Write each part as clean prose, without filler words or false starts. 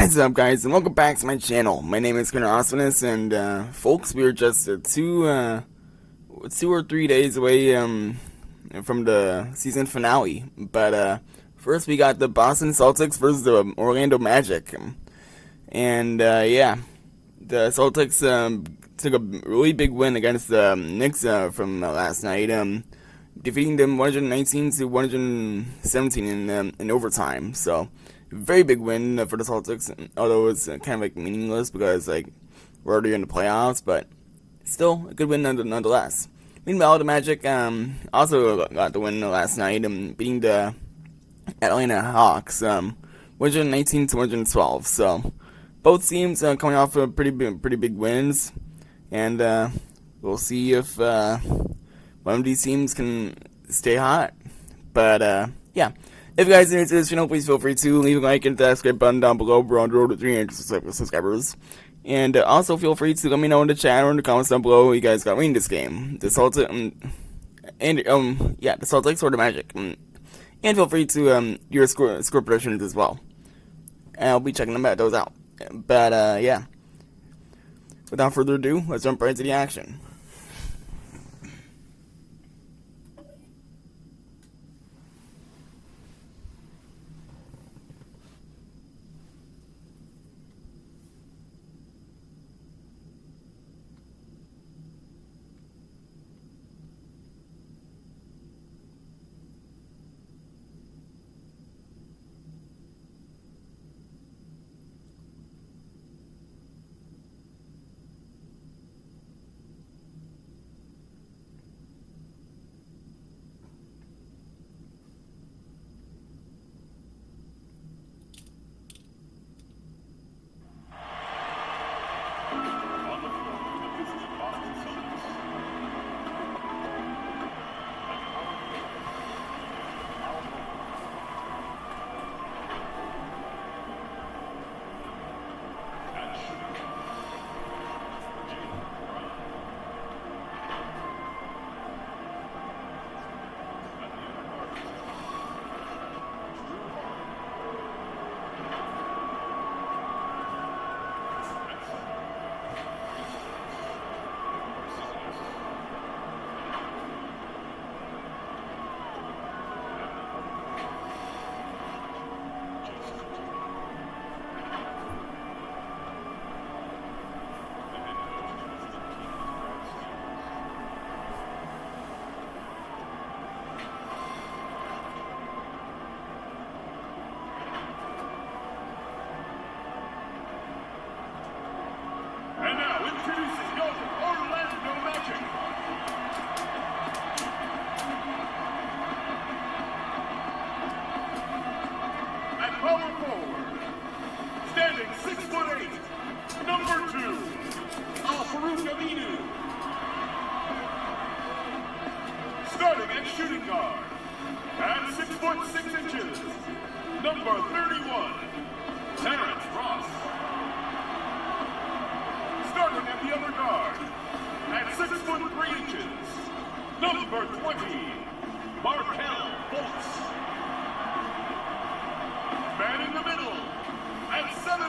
What's up, guys, and welcome back to my channel. My name is Connor Osmanus, and folks, we are just two or 3 days away from the season finale. But first, we got the Boston Celtics versus the Orlando Magic, and yeah, the Celtics took a really big win against the Knicks from last night, defeating them 119 to 117 in overtime. So very big win for the Celtics, although it's kind of like meaningless because like we're already in the playoffs, but still a good win nonetheless. Meanwhile, the Magic also got the win last night, beating the Atlanta Hawks 119 to 112. So both teams coming off of pretty big wins, and we'll see if one of these teams can stay hot. But yeah. If you guys are new to this channel, please feel free to leave a like and hit that subscribe button down below. We're on the road to 300 subscribers. And also feel free to let me know in the chat or in the comments down below who you guys got winning this game. The Celtics, the Celtics or the Magic. And feel free to your score predictions as well. And I'll be checking those out. But yeah. Without further ado, let's jump right into the action. And now, introducing your Orlando Magic. At power forward, standing 6'8", number 2, Al-Farouq Aminu. Starting at shooting guard, at 6'6", number 31, Terrence Ross. Starting at the other guard, at 6'3", number 20, Markel Fultz. Man in the middle, at 7'0",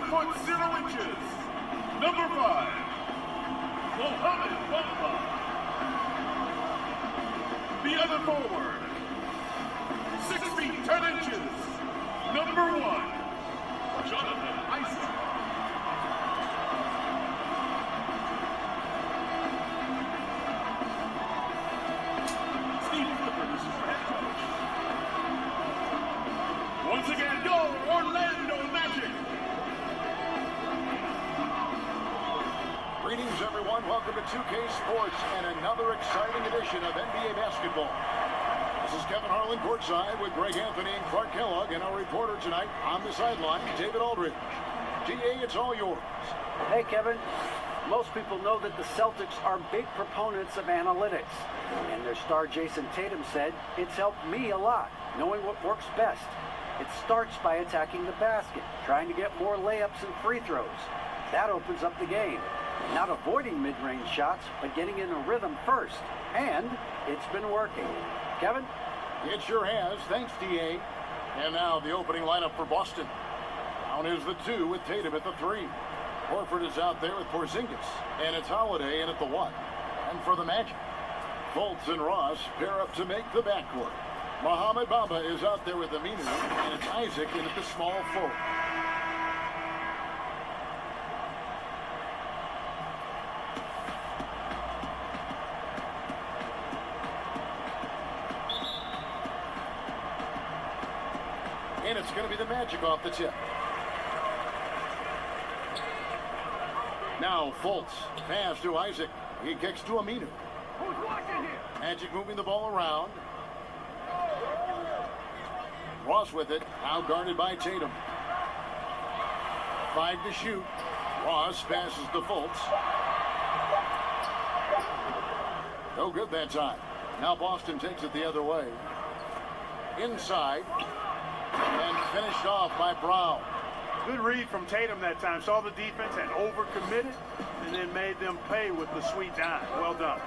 number 5, Mohamed Bamba. The other forward, 6 feet 10 inches, number 1, Jonathan Isaac. Once again, your Orlando Magic. Greetings, everyone. Welcome to 2K Sports and another exciting edition of NBA basketball. This is Kevin Harlan courtside with Greg Anthony and Clark Kellogg, and our reporter tonight on the sideline, David Aldridge. DA, it's all yours. Hey, Kevin. Most people know that the Celtics are big proponents of analytics. And their star Jason Tatum said, "It's helped me a lot, knowing what works best. It starts by attacking the basket, trying to get more layups and free throws. That opens up the game. Not avoiding mid-range shots, but getting in a rhythm first. And it's been working." Kevin? It sure has. Thanks, DA. And now the opening lineup for Boston. Brown is the 2 with Tatum at the 3. Horford is out there with Porzingis. And it's Holiday in at the 1. And for the Magic, Fultz and Ross pair up to make the backcourt. Mohamed Bamba is out there with Aminu, and it's Isaac in at the small forward. And it's going to be the Magic off the tip. Now Fultz, pass to Isaac. He kicks to Aminu. Who's watching here? Magic moving the ball around. Ross with it, now guarded by Tatum. 5 to shoot. Ross passes to Fultz. No good that time. Now Boston takes it the other way. Inside. And finished off by Brown. Good read from Tatum that time. Saw the defense and overcommitted and then made them pay with the sweet dime. Well done.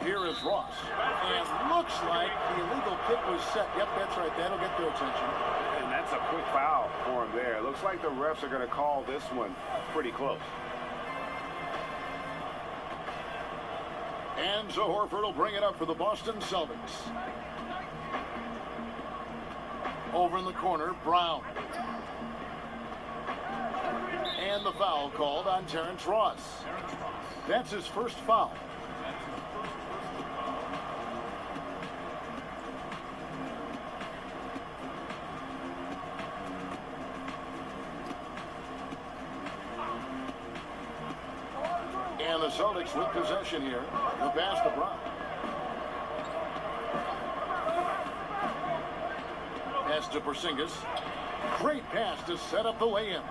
Here is Ross. And looks like the illegal kick was set. Yep, that's right. That'll get their attention. And that's a quick foul for him there. Looks like the refs are going to call this one pretty close. And so Horford will bring it up for the Boston Celtics. Over in the corner, Brown. And the foul called on Terrence Ross. That's his first foul. And the Celtics with possession here. The pass to Brown. Pass to Porzingis. Great pass to set up the lay-in.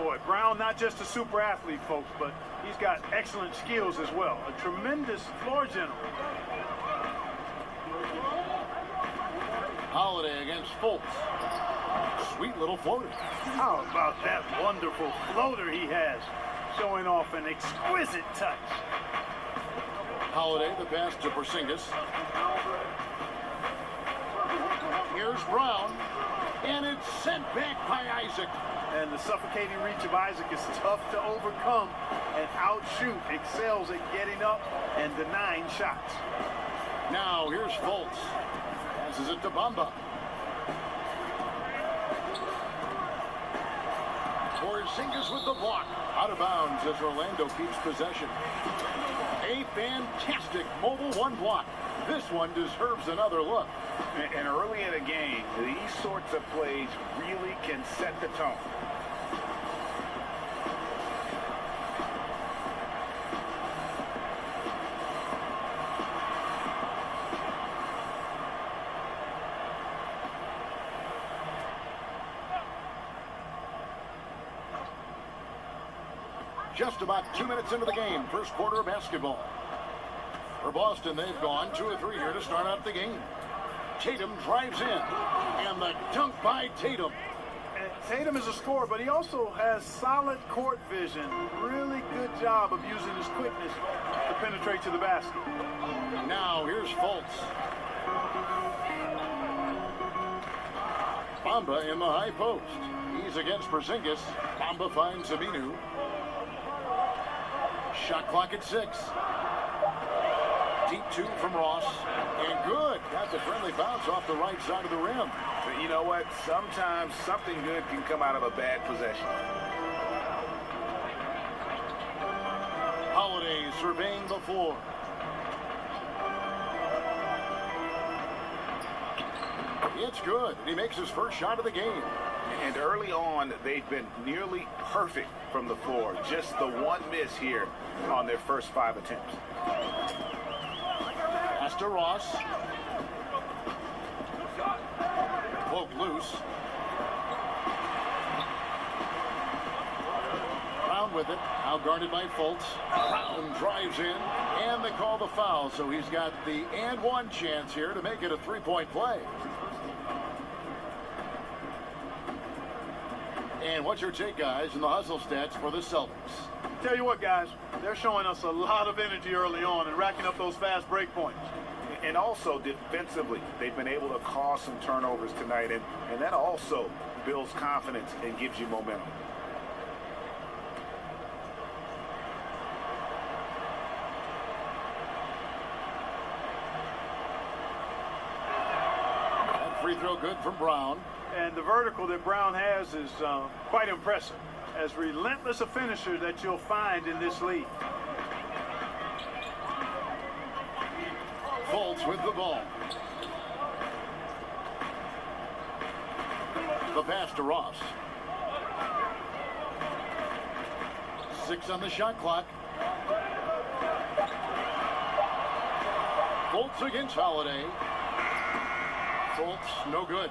Boy, Brown not just a super athlete, folks, but he's got excellent skills as well. A tremendous floor general. Holiday against Fultz. Sweet little floater. How about that wonderful floater he has, showing off an exquisite touch. Holiday, the pass to Porzingis. Here's Brown, and it's sent back by Isaac. And the suffocating reach of Isaac is tough to overcome, and outshoot excels at getting up and denying shots. Now here's Fultz. Passes it to Bamba. Porzingis with the block. Out of bounds as Orlando keeps possession. A fantastic mobile 1 block. This one deserves another look. And early in a game, these sorts of plays really can set the tone. Just about 2 minutes into the game, first quarter of basketball. For Boston, they've gone 2 or 3 here to start out the game. Tatum drives in, and the dunk by Tatum. And Tatum is a scorer, but he also has solid court vision. Really good job of using his quickness to penetrate to the basket. Now here's Fultz. Bamba in the high post. He's against Porzingis. Bamba finds Aminu. Shot clock at 6. Deep 2 from Ross. And good. Got the friendly bounce off the right side of the rim. But you know what? Sometimes something good can come out of a bad possession. Holiday surveying the floor. It's good. He makes his first shot of the game. And early on, they've been nearly perfect from the floor. Just the one miss here on their first 5 attempts. Pass to Ross. Poke loose. Brown with it. Now guarded by Fultz. Brown drives in. And they call the foul. So he's got the and one chance here to make it a 3-point play. And what's your take, guys, in the hustle stats for the Celtics? Tell you what, guys, they're showing us a lot of energy early on and racking up those fast break points. And also defensively, they've been able to cause some turnovers tonight, and that also builds confidence and gives you momentum. That free throw good from Brown. And the vertical that Brown has is quite impressive. As relentless a finisher that you'll find in this league. Fultz with the ball. The pass to Ross. 6 on the shot clock. Fultz against Holiday. Fultz, no good.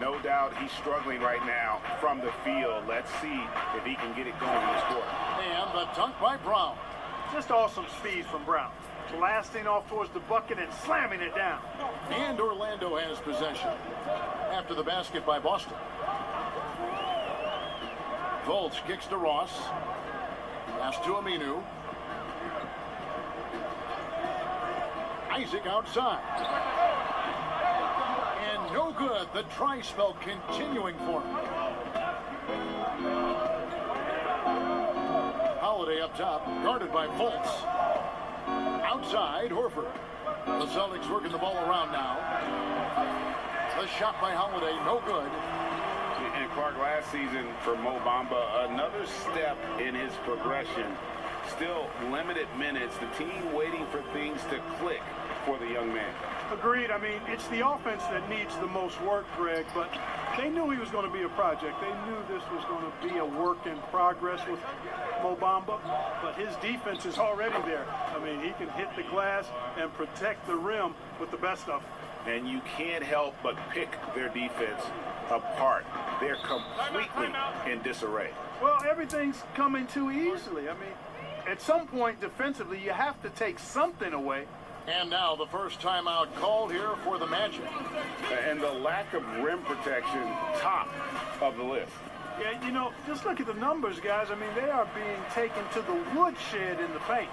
No doubt he's struggling right now from the field. Let's see if he can get it going in this quarter. And the dunk by Brown. Just awesome speed from Brown. Blasting off towards the bucket and slamming it down. And Orlando has possession after the basket by Boston. Fultz kicks to Ross. Pass to Aminu. Isaac outside. And no good. The try spell continuing for him. Holiday up top, guarded by Fultz. Outside, Horford. The Celtics working the ball around now. The shot by Holiday, no good. And Clark, last season for Mo Bamba, another step in his progression. Still limited minutes. The team waiting for things to click for the young man. Agreed. I mean, it's the offense that needs the most work, Greg, but they knew he was going to be a project. They knew this was going to be a work in progress with Mo Bamba, but his defense is already there. I mean, he can hit the glass and protect the rim with the best of them. And you can't help but pick their defense apart. They're completely in disarray. Well, everything's coming too easily. I mean, at some point defensively, you have to take something away. And now the first timeout called here for the Magic. And the lack of rim protection, top of the list. Yeah, you know, just look at the numbers, guys. I mean, they are being taken to the woodshed in the paint.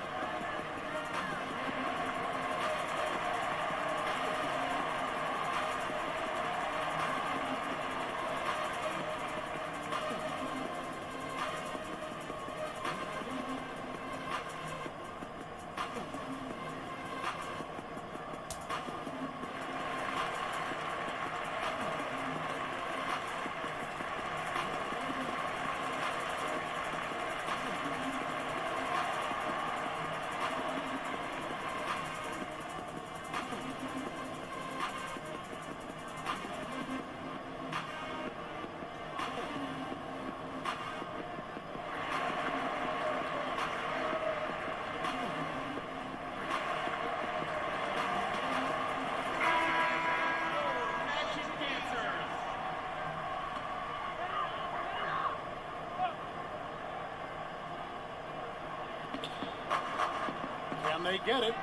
And they get it.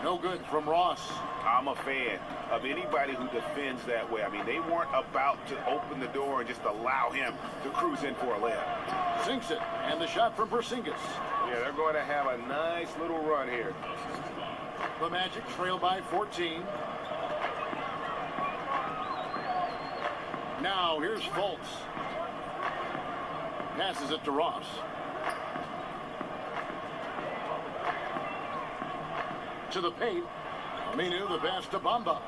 No good from Ross. I'm a fan of anybody who defends that way. I mean, they weren't about to open the door and just allow him to cruise in for a layup. Sinks it. And the shot from Porzingis. Yeah, they're going to have a nice little run here. The Magic trail by 14. Now here's Fultz. Passes it to Ross. To the paint. Aminu, the pass to Bamba.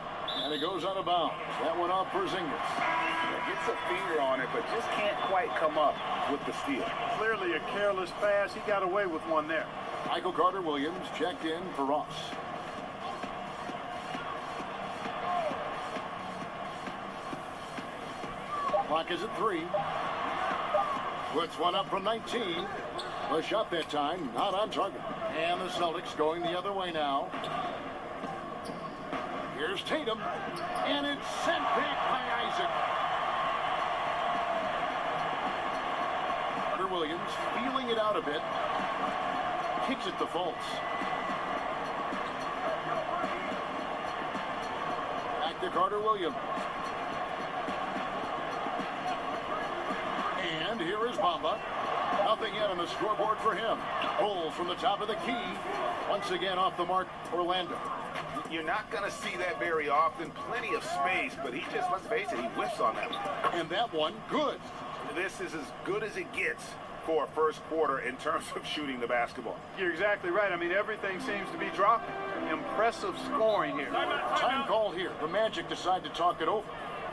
And it goes out of bounds. That one off Porzingis. Gets a finger on it, but just can't quite come up with the steal. Clearly a careless pass. He got away with one there. Michael Carter-Williams checked in for Ross. Clock is at 3. Puts one up from 19. The shot that time, not on target. And the Celtics going the other way now. Here's Tatum. And it's sent back by Isaac. Carter-Williams feeling it out a bit. Kicks it to Fultz. Back to Carter-Williams. And here is Bamba. Nothing yet on the scoreboard for him. Pulls from the top of the key. Once again off the mark, Orlando. You're not going to see that very often. Plenty of space, but he just, let's face it, he whiffs on that one. And that one, good. This is as good as it gets for a first quarter in terms of shooting the basketball. You're exactly right. I mean, everything seems to be dropping. Impressive scoring here. Time call here. The Magic decide to talk it over.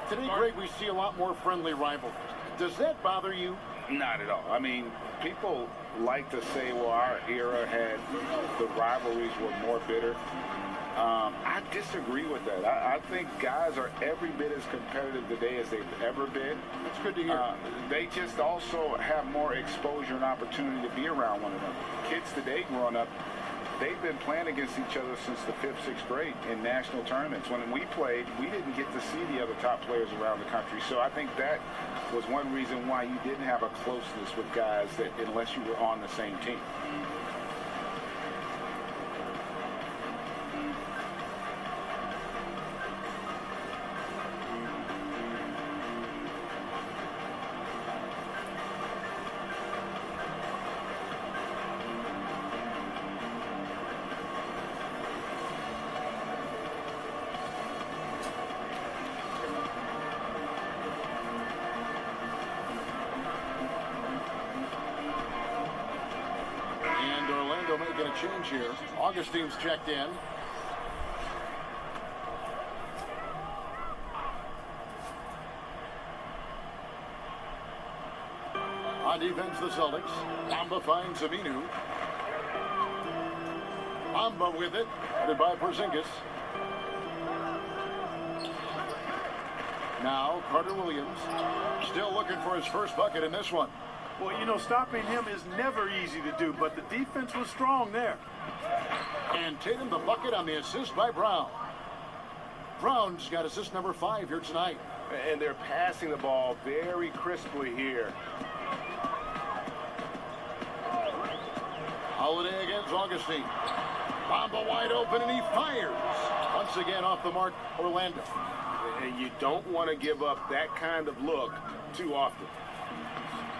Today, Greg, we see a lot more friendly rivalries. Does that bother you? Not at all. I mean, people like to say, well, our era had the rivalries were more bitter. I disagree with that. I think guys are every bit as competitive today as they've ever been. That's good to hear. They just also have more exposure and opportunity to be around one another. Kids today growing up, they've been playing against each other since the 5th, 6th grade in national tournaments. When we played, we didn't get to see the other top players around the country. So I think that was one reason why you didn't have a closeness with guys that unless you were on the same team. Making a change here. Augustine's checked in. On defense, the Celtics. Bamba finds Aminu. Bamba with it. Headed by Porzingis. Now Carter Williams. Still looking for his first bucket in this one. Well, you know, stopping him is never easy to do, but the defense was strong there. And Tatum the bucket on the assist by Brown. Brown's got assist number 5 here tonight. And they're passing the ball very crisply here. Holiday against Augustine. Bamba wide open and he fires. Once again off the mark, Orlando. And you don't want to give up that kind of look too often.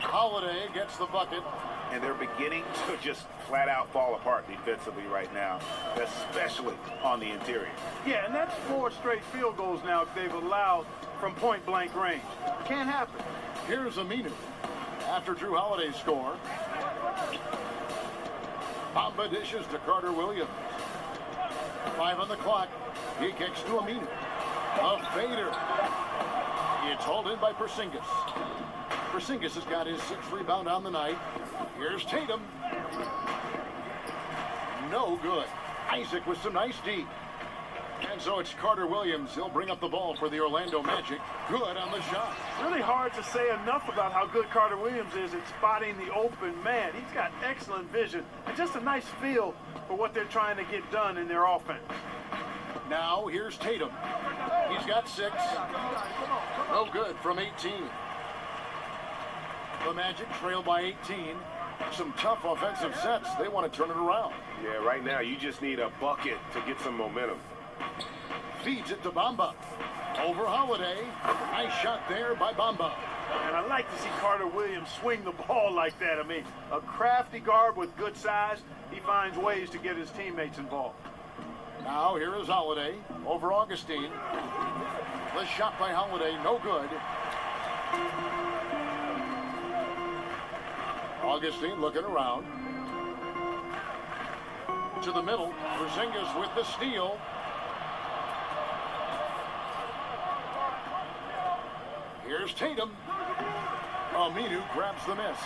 Holiday gets the bucket. And they're beginning to just flat out fall apart defensively right now, especially on the interior. Yeah, and that's 4 straight field goals now they've allowed from point-blank range. Can't happen. Here's Aminu after Drew Holiday's score. Bamba dishes to Carter Williams. 5 on the clock. He kicks to Aminu. A fader. It's hauled in by Porzingis. Porzingis has got his 6th rebound on the night. Here's Tatum. No good. Isaac with some nice D. And so it's Carter Williams. He'll bring up the ball for the Orlando Magic. Good on the shot. Really hard to say enough about how good Carter Williams is at spotting the open man. He's got excellent vision and just a nice feel for what they're trying to get done in their offense. Now here's Tatum. He's got 6. No good from 18. The Magic trail by 18. Some tough offensive sets. They want to turn it around. Yeah, right now you just need a bucket to get some momentum. Feeds it to Bamba. Over Holiday. Nice shot there by Bamba. And I like to see Carter Williams swing the ball like that. I mean, a crafty guard with good size. He finds ways to get his teammates involved. Now here is Holiday over Augustine. The shot by Holiday, no good. Augustine looking around. To the middle. Porzingis with the steal. Here's Tatum. Aminu grabs the miss.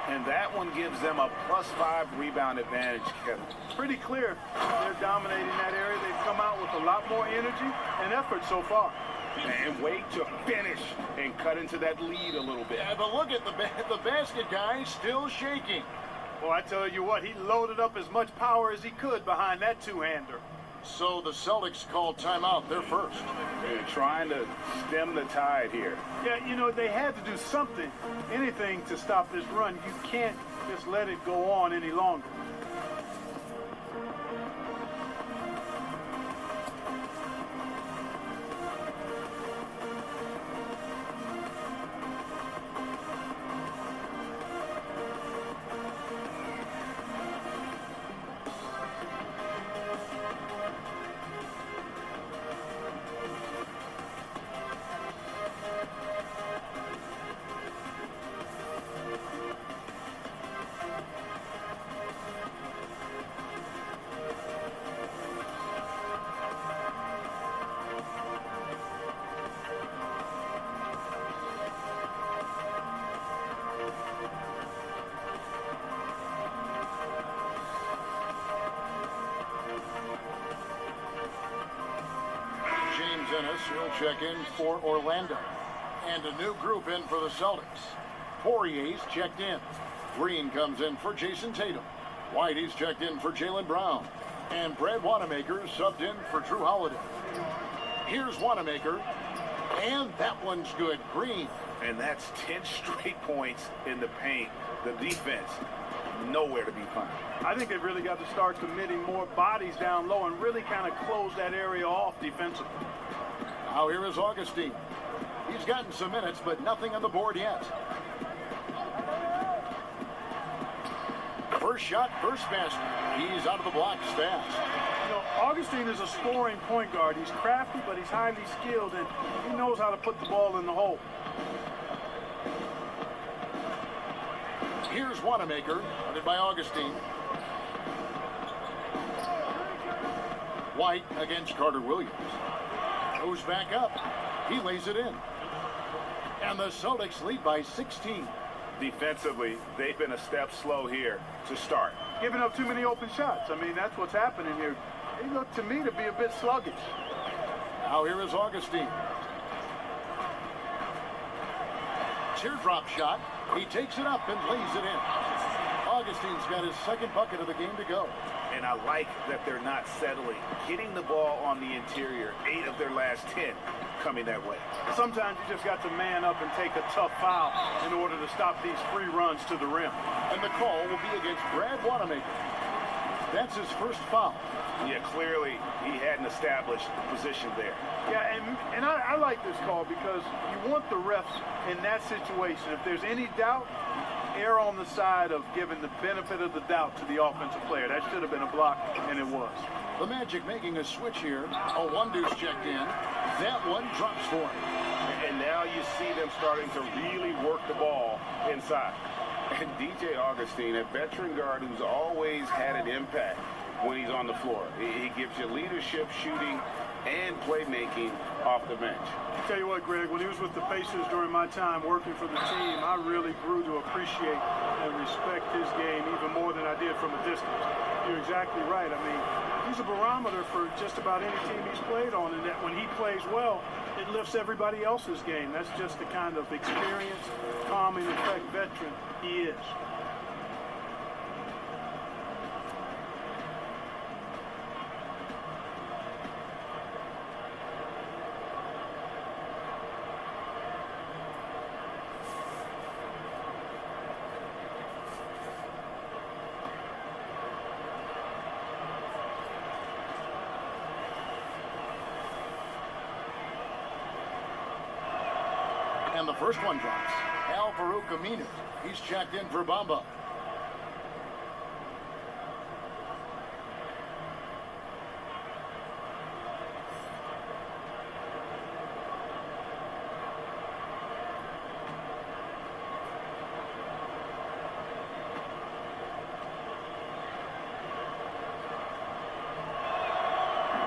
And that one gives them a +5 rebound advantage, Kevin. Pretty clear. They're dominating that area. They've come out with a lot more energy and effort so far. And wait to finish and cut into that lead a little bit. Yeah, but look at the basket guy still shaking. Well, I tell you what, he loaded up as much power as he could behind that two-hander. So the Celtics called timeout. They're first. They're trying to stem the tide here. Yeah, you know, they had to do something, anything to stop this run. You can't just let it go on any longer. Ennis. He'll check in for Orlando. And a new group in for the Celtics. Poirier's checked in. Green comes in for Jason Tatum. Whitey's checked in for Jaylen Brown. And Brad Wanamaker subbed in for Drew Holiday. Here's Wanamaker. And that one's good. Green. And that's 10 straight points in the paint. The defense, nowhere to be found. I think they've really got to start committing more bodies down low and really kind of close that area off defensively. Now here is Augustine. He's gotten some minutes, but nothing on the board yet. First shot, first basket. He's out of the blocks fast. You know, Augustine is a scoring point guard. He's crafty, but he's highly skilled, and he knows how to put the ball in the hole. Here's Wanamaker, headed by Augustine. White against Carter Williams. Goes back up. He lays it in. And the Celtics lead by 16. Defensively, they've been a step slow here to start. Giving up too many open shots. I mean, that's what's happening here. They look to me to be a bit sluggish. Now here is Augustine. Teardrop shot. He takes it up and lays it in. Augustine's got his second bucket of the game to go. And I like that they're not settling. Getting the ball on the interior, 8 of their last 10 coming that way. Sometimes you just got to man up and take a tough foul in order to stop these free runs to the rim. And the call will be against Brad Wanamaker. That's his first foul. Yeah, clearly he hadn't established position there. Yeah, and I like this call because you want the refs in that situation. If there's any doubt, err on the side of giving the benefit of the doubt to the offensive player. That should have been a block, and it was. The Magic making a switch here. A one-deuce checked in. That one drops for him. And now you see them starting to really work the ball inside. And DJ Augustine, a veteran guard who's always had an impact when he's on the floor. He gives you leadership, shooting, and playmaking off the bench. I'll tell you what, Greg, when he was with the Pacers during my time working for the team, I really grew to appreciate and respect his game even more than I did from a distance. You're exactly right. I mean, he's a barometer for just about any team he's played on, and that when he plays well, it lifts everybody else's game. That's just the kind of experienced, calming effect veteran he is. And the first one drops. Al Farouk Aminu. He's checked in for Bamba.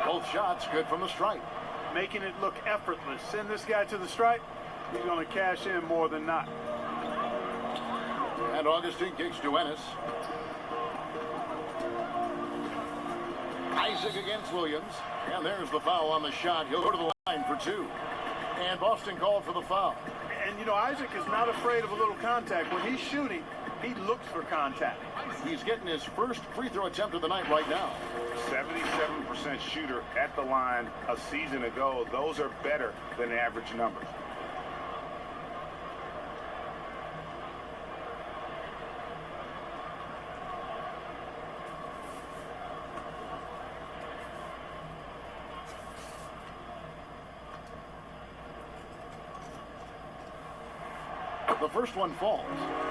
Both shots good from the stripe. Making it look effortless. Send this guy to the stripe. He's going to cash in more than not. And Augustine kicks to Ennis. Isaac against Williams. And there's the foul on the shot. He'll go to the line for 2. And Boston called for the foul. And, you know, Isaac is not afraid of a little contact. When he's shooting, he looks for contact. He's getting his first free throw attempt of the night right now. 77% shooter at the line a season ago. Those are better than average numbers. The first one falls.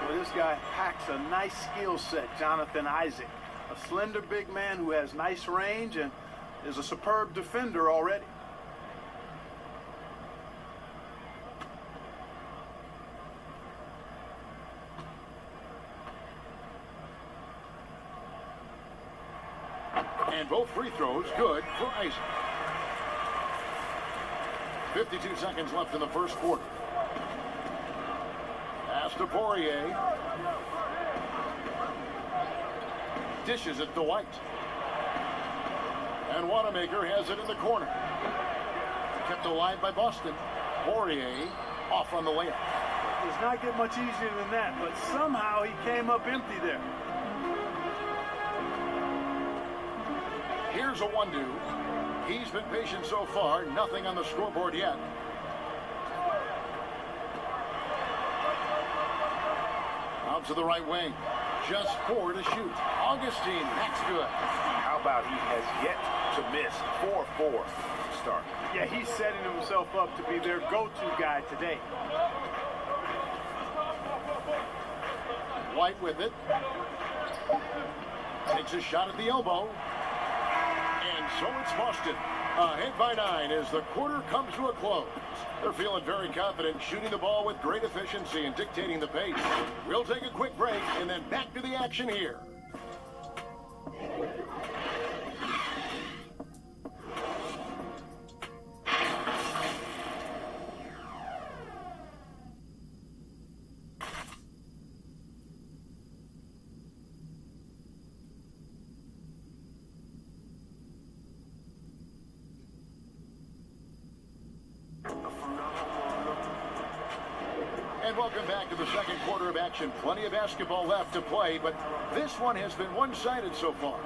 Well, this guy packs a nice skill set, Jonathan Isaac. A slender big man who has nice range and is a superb defender already. And both free throws good for Isaac. 52 seconds left in the first quarter. Pass to Poirier. Dishes it to White. And Wanamaker has it in the corner. kept alive by Boston. Poirier off on the layup. Does not get much easier than that, but somehow he came up empty there. Here's a 1-2. He's been patient so far. Nothing on the scoreboard yet. Out to the right wing. Just 4 to shoot. Augustine, that's good. How about he has yet to miss 4-4 to start? Yeah, he's setting himself up to be their go-to guy today. White with it. Takes a shot at the elbow. And so it's Boston. Ahead by 9 as the quarter comes to a close. They're feeling very confident, shooting the ball with great efficiency and dictating the pace. We'll take a quick break and then back to the action here. And welcome back to the second quarter of action. Plenty of basketball left to play, but this one has been one-sided so far.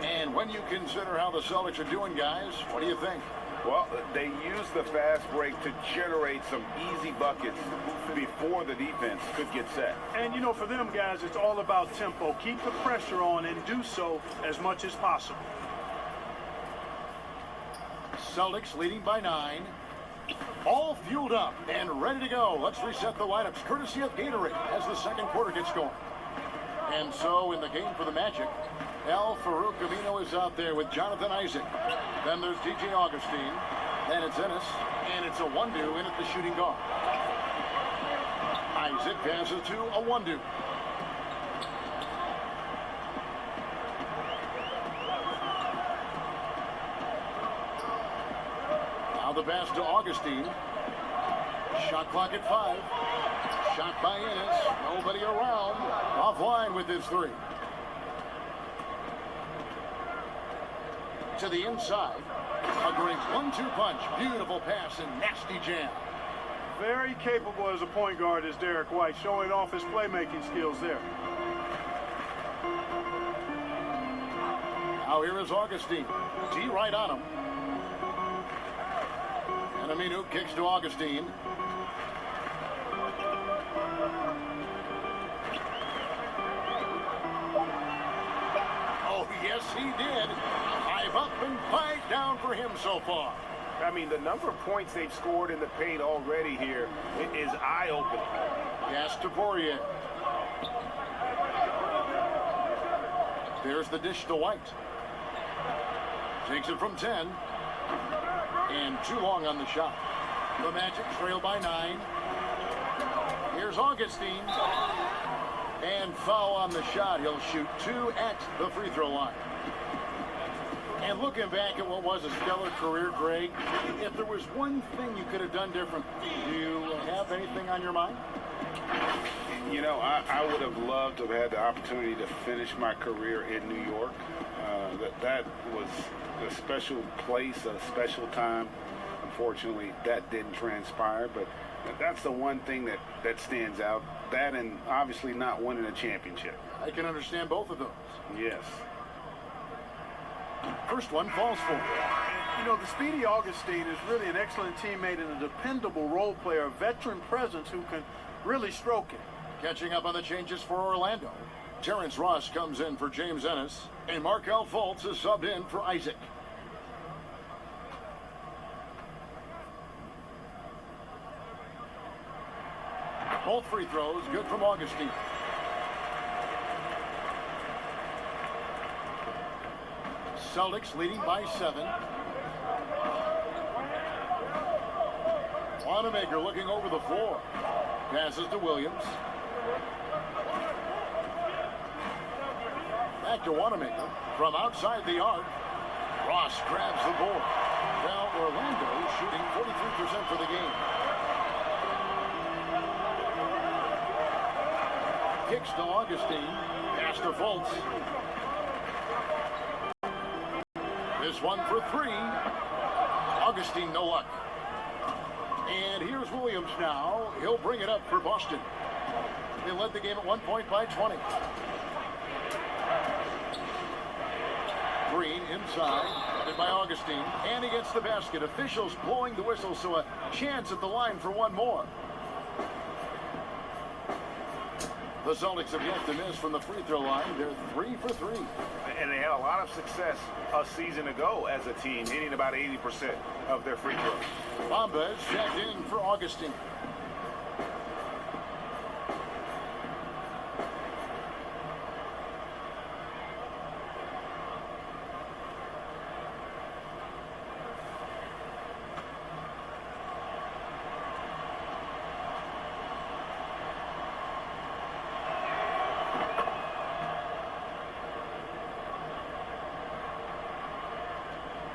And when you consider how the Celtics are doing, guys, what do you think? Well, they used the fast break to generate some easy buckets before the defense could get set. And, you know, for them guys, it's all about tempo. Keep the pressure on and do so as much as possible. Celtics leading by 9. All fueled up and ready to go. Let's reset the lineups, courtesy of Gatorade, as the second quarter gets going. And so in the game for the Magic, El Farouk Amino is out there with Jonathan Isaac. Then there's DJ Augustine. Then it's Ennis. And it's a 1-2 in at the shooting guard. Isaac passes to a 1-2. Now the pass to Augustine. Shot clock at 5. Shot by Ennis. Nobody around. Offline with his 3. To the inside. A great 1-2 punch. Beautiful pass and nasty jam. Very capable as a point guard is Derek White, showing off his playmaking skills there. Now here is Augustine. D right on him. And Aminu kicks to Augustine. Oh, yes, he did. 5 up and 5 down for him so far. I mean, the number of points they've scored in the paint already here is eye-opening. Pass to Poirier. There's the dish to White. Takes it from 10. And too long on the shot. The Magic trail by 9. Here's Augustine. And foul on the shot. He'll shoot 2 at the free throw line. And looking back at what was a stellar career, Greg, if there was one thing you could have done different, do you have anything on your mind? You know, I would have loved to have had the opportunity to finish my career in New York. That was a special place, a special time. Unfortunately, that didn't transpire, but that's the one thing that stands out. That and obviously not winning a championship. I can understand both of those. Yes. First one falls for him. You know, the speedy Augustine is really an excellent teammate and a dependable role player, a veteran presence who can really stroke it. Catching up on the changes for Orlando. Terrence Ross comes in for James Ennis, and Markelle Fultz is subbed in for Isaac. Both free throws good from Augustine. Celtics leading by 7. Wanamaker looking over the floor. Passes to Williams. Back to Wanamaker from outside the arc. Ross grabs the board. Now Orlando shooting 43% for the game. Kicks to Augustine. Pass to Fultz. This one for 3. Augustine, no luck. And here's Williams now. He'll bring it up for Boston. They led the game at 1 point by 20. Green inside, headed by Augustine, and he gets the basket. Officials blowing the whistle, so a chance at the line for one more. The Celtics have yet to miss from the free throw line. They're 3 for 3. And they had a lot of success a season ago as a team, hitting about 80% of their free throws. Bamba is checked in for Augustine.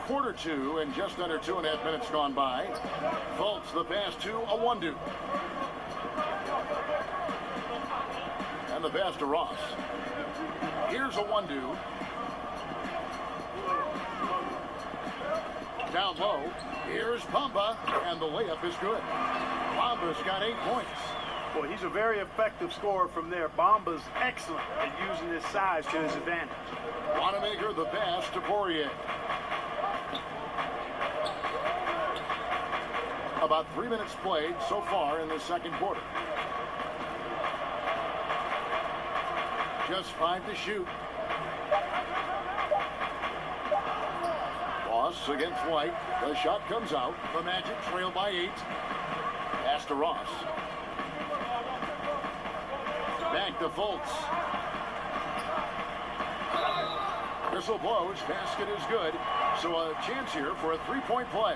Quarter two and just under 2.5 minutes gone by. Fultz the pass to Awandu. And the pass to Ross. Here's Awandu. Down low. Here's Bamba. And the layup is good. Bamba's got 8 points. Boy, he's a very effective scorer from there. Bamba's excellent at using his size to his advantage. Wanamaker the pass to Poirier. About 3 minutes played so far in the second quarter. Just 5 to shoot. Ross against White. The shot comes out. The Magic trail by 8. Pass to Ross. Back to Fultz. Whistle blows. Basket is good. So a chance here for a 3-point play.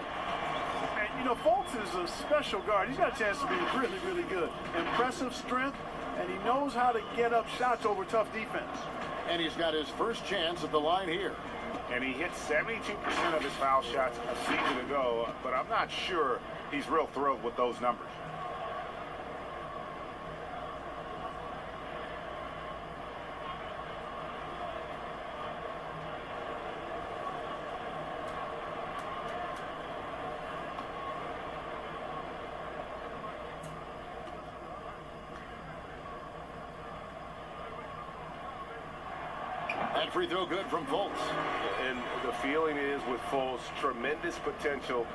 You know, Fultz is a special guard. He's got a chance to be really, really good. Impressive strength, and he knows how to get up shots over tough defense. And he's got his first chance at the line here. And he hit 72% of his foul shots a season ago, but I'm not sure he's real thrilled with those numbers. That free throw good from Fultz. And the feeling is with Fultz, tremendous potential.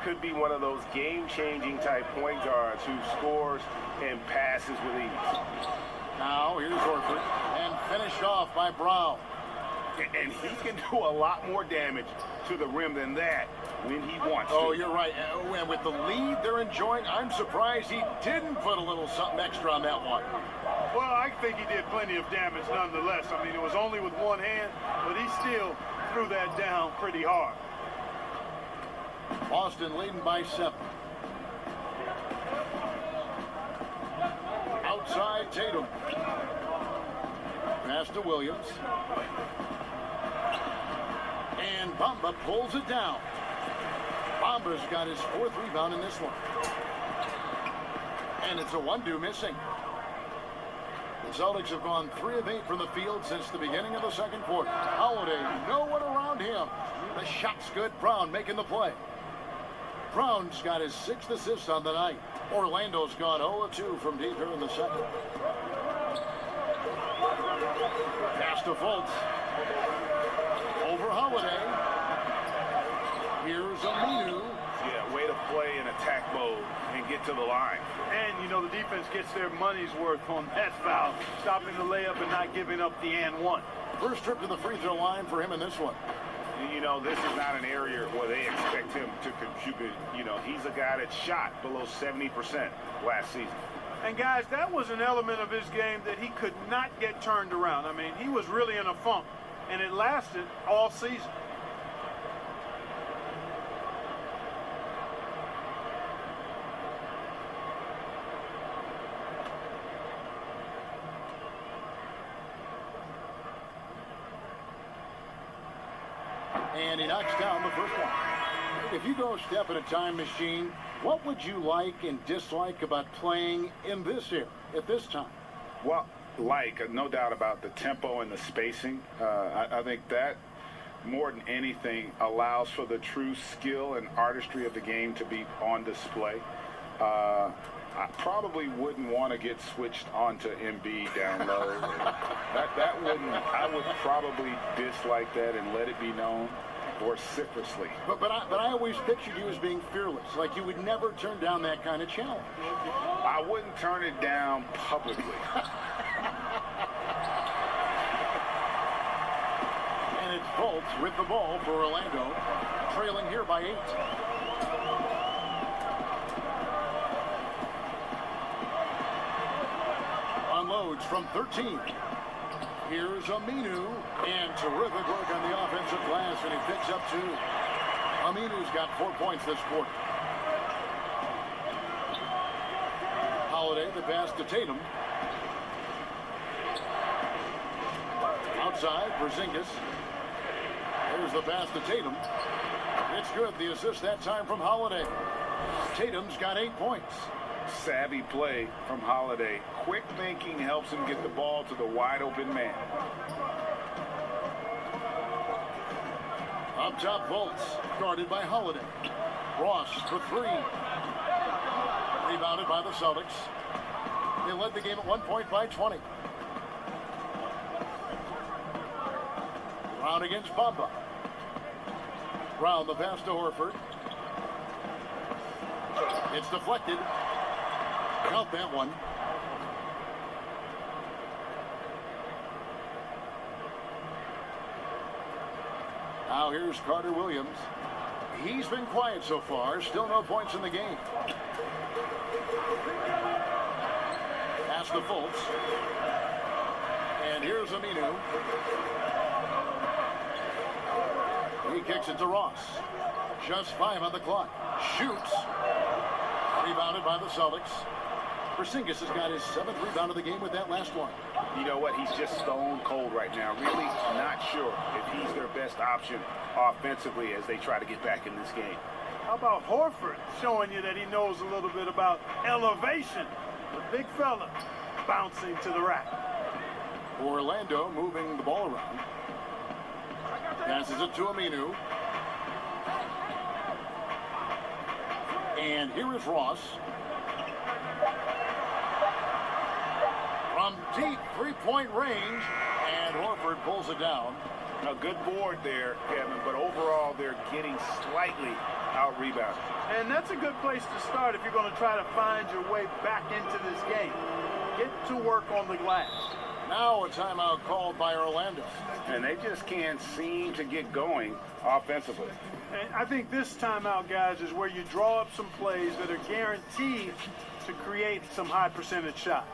Could be one of those game-changing type point guards who scores and passes with ease. Now here's Horford, and finished off by Brown. And he can do a lot more damage to the rim than that when he wants to. Oh, you're right. And with the lead they're enjoying, I'm surprised he didn't put a little something extra on that one. Well, I think he did plenty of damage nonetheless. I mean, it was only with one hand, but he still threw that down pretty hard. Boston leading by 7. Outside Tatum. Pass to Williams. And Bamba pulls it down. Bamba's got his 4th rebound in this one. And it's Awandu missing. The Celtics have gone 3 of 8 from the field since the beginning of the second quarter. Holiday, no one around him. The shot's good. Brown making the play. Brown's got his 6th assist on the night. Orlando's gone 0-2 from deep here in the second. Pass to Fultz. Over Holiday. Here's Aminu. Yeah, way to play in attack mode and get to the line. And, you know, the defense gets their money's worth on that foul, stopping the layup and not giving up the and one. First trip to the free throw line for him in this one. You know, this is not an area where they expect him to contribute. You know, he's a guy that shot below 70% last season. And, guys, that was an element of his game that he could not get turned around. I mean, he was really in a funk, and it lasted all season. And he knocks down the first one. If you go step in a time machine, what would you like and dislike about playing in this era at this time? Well, no doubt about the tempo and the spacing. I think that, more than anything, allows for the true skill and artistry of the game to be on display. I probably wouldn't want to get switched onto Embiid down low. that wouldn't. I would probably dislike that and let it be known vociferously. But I always pictured you as being fearless, like you would never turn down that kind of challenge. I wouldn't turn it down publicly. And it's Fultz with the ball for Orlando, trailing here by 8. Unloads from 13. Here's Aminu, and terrific work on the offensive glass, and he picks up 2. Aminu's got 4 points this quarter. Holiday, the pass to Tatum. Outside, Porzingis. There's the pass to Tatum. It's good. The assist that time from Holiday. Tatum's got 8 points. Savvy play from Holiday. Quick thinking helps him get the ball to the wide open man. Up top, Fultz, guarded by Holiday. Ross for 3. Rebounded by the Celtics. They led the game at 1 point by 20. Brown against Bamba. Brown the pass to Horford. It's deflected. Count that one. Now here's Carter Williams. He's been quiet so far. Still no points in the game. Pass to Fultz. And here's Aminu. He kicks it to Ross. Just 5 on the clock. Shoots. Rebounded by the Celtics. Porzingis has got his 7th rebound of the game with that last one. You know what? He's just stone cold right now. Really not sure if he's their best option offensively as they try to get back in this game. How about Horford showing you that he knows a little bit about elevation? The big fella bouncing to the rack. Orlando moving the ball around. Passes it to Aminu. And here is Ross. From deep 3-point range, and Horford pulls it down. A good board there, Kevin, but overall they're getting slightly out-rebounded. And that's a good place to start if you're going to try to find your way back into this game. Get to work on the glass. Now a timeout called by Orlando. And they just can't seem to get going offensively. And I think this timeout, guys, is where you draw up some plays that are guaranteed to create some high percentage shots.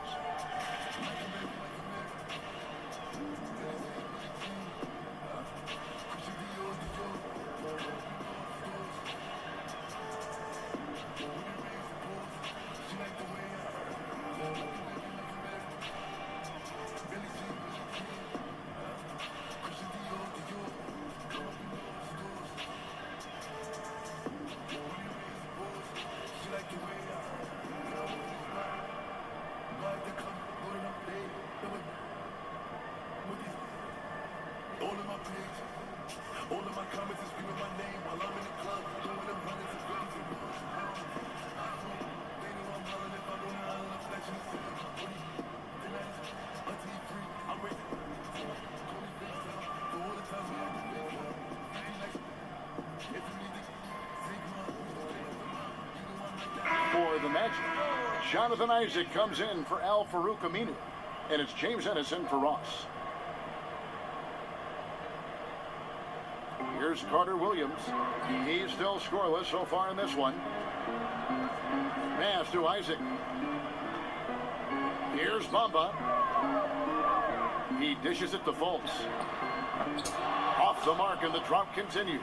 For the Magic, Jonathan Isaac comes in for Al-Farouq Aminu, and it's James Edison for Ross. Here's Carter Williams. He's still scoreless so far in this one. Pass to Isaac. Here's Bamba. He dishes it to Fultz. Off the mark, and the drop continues.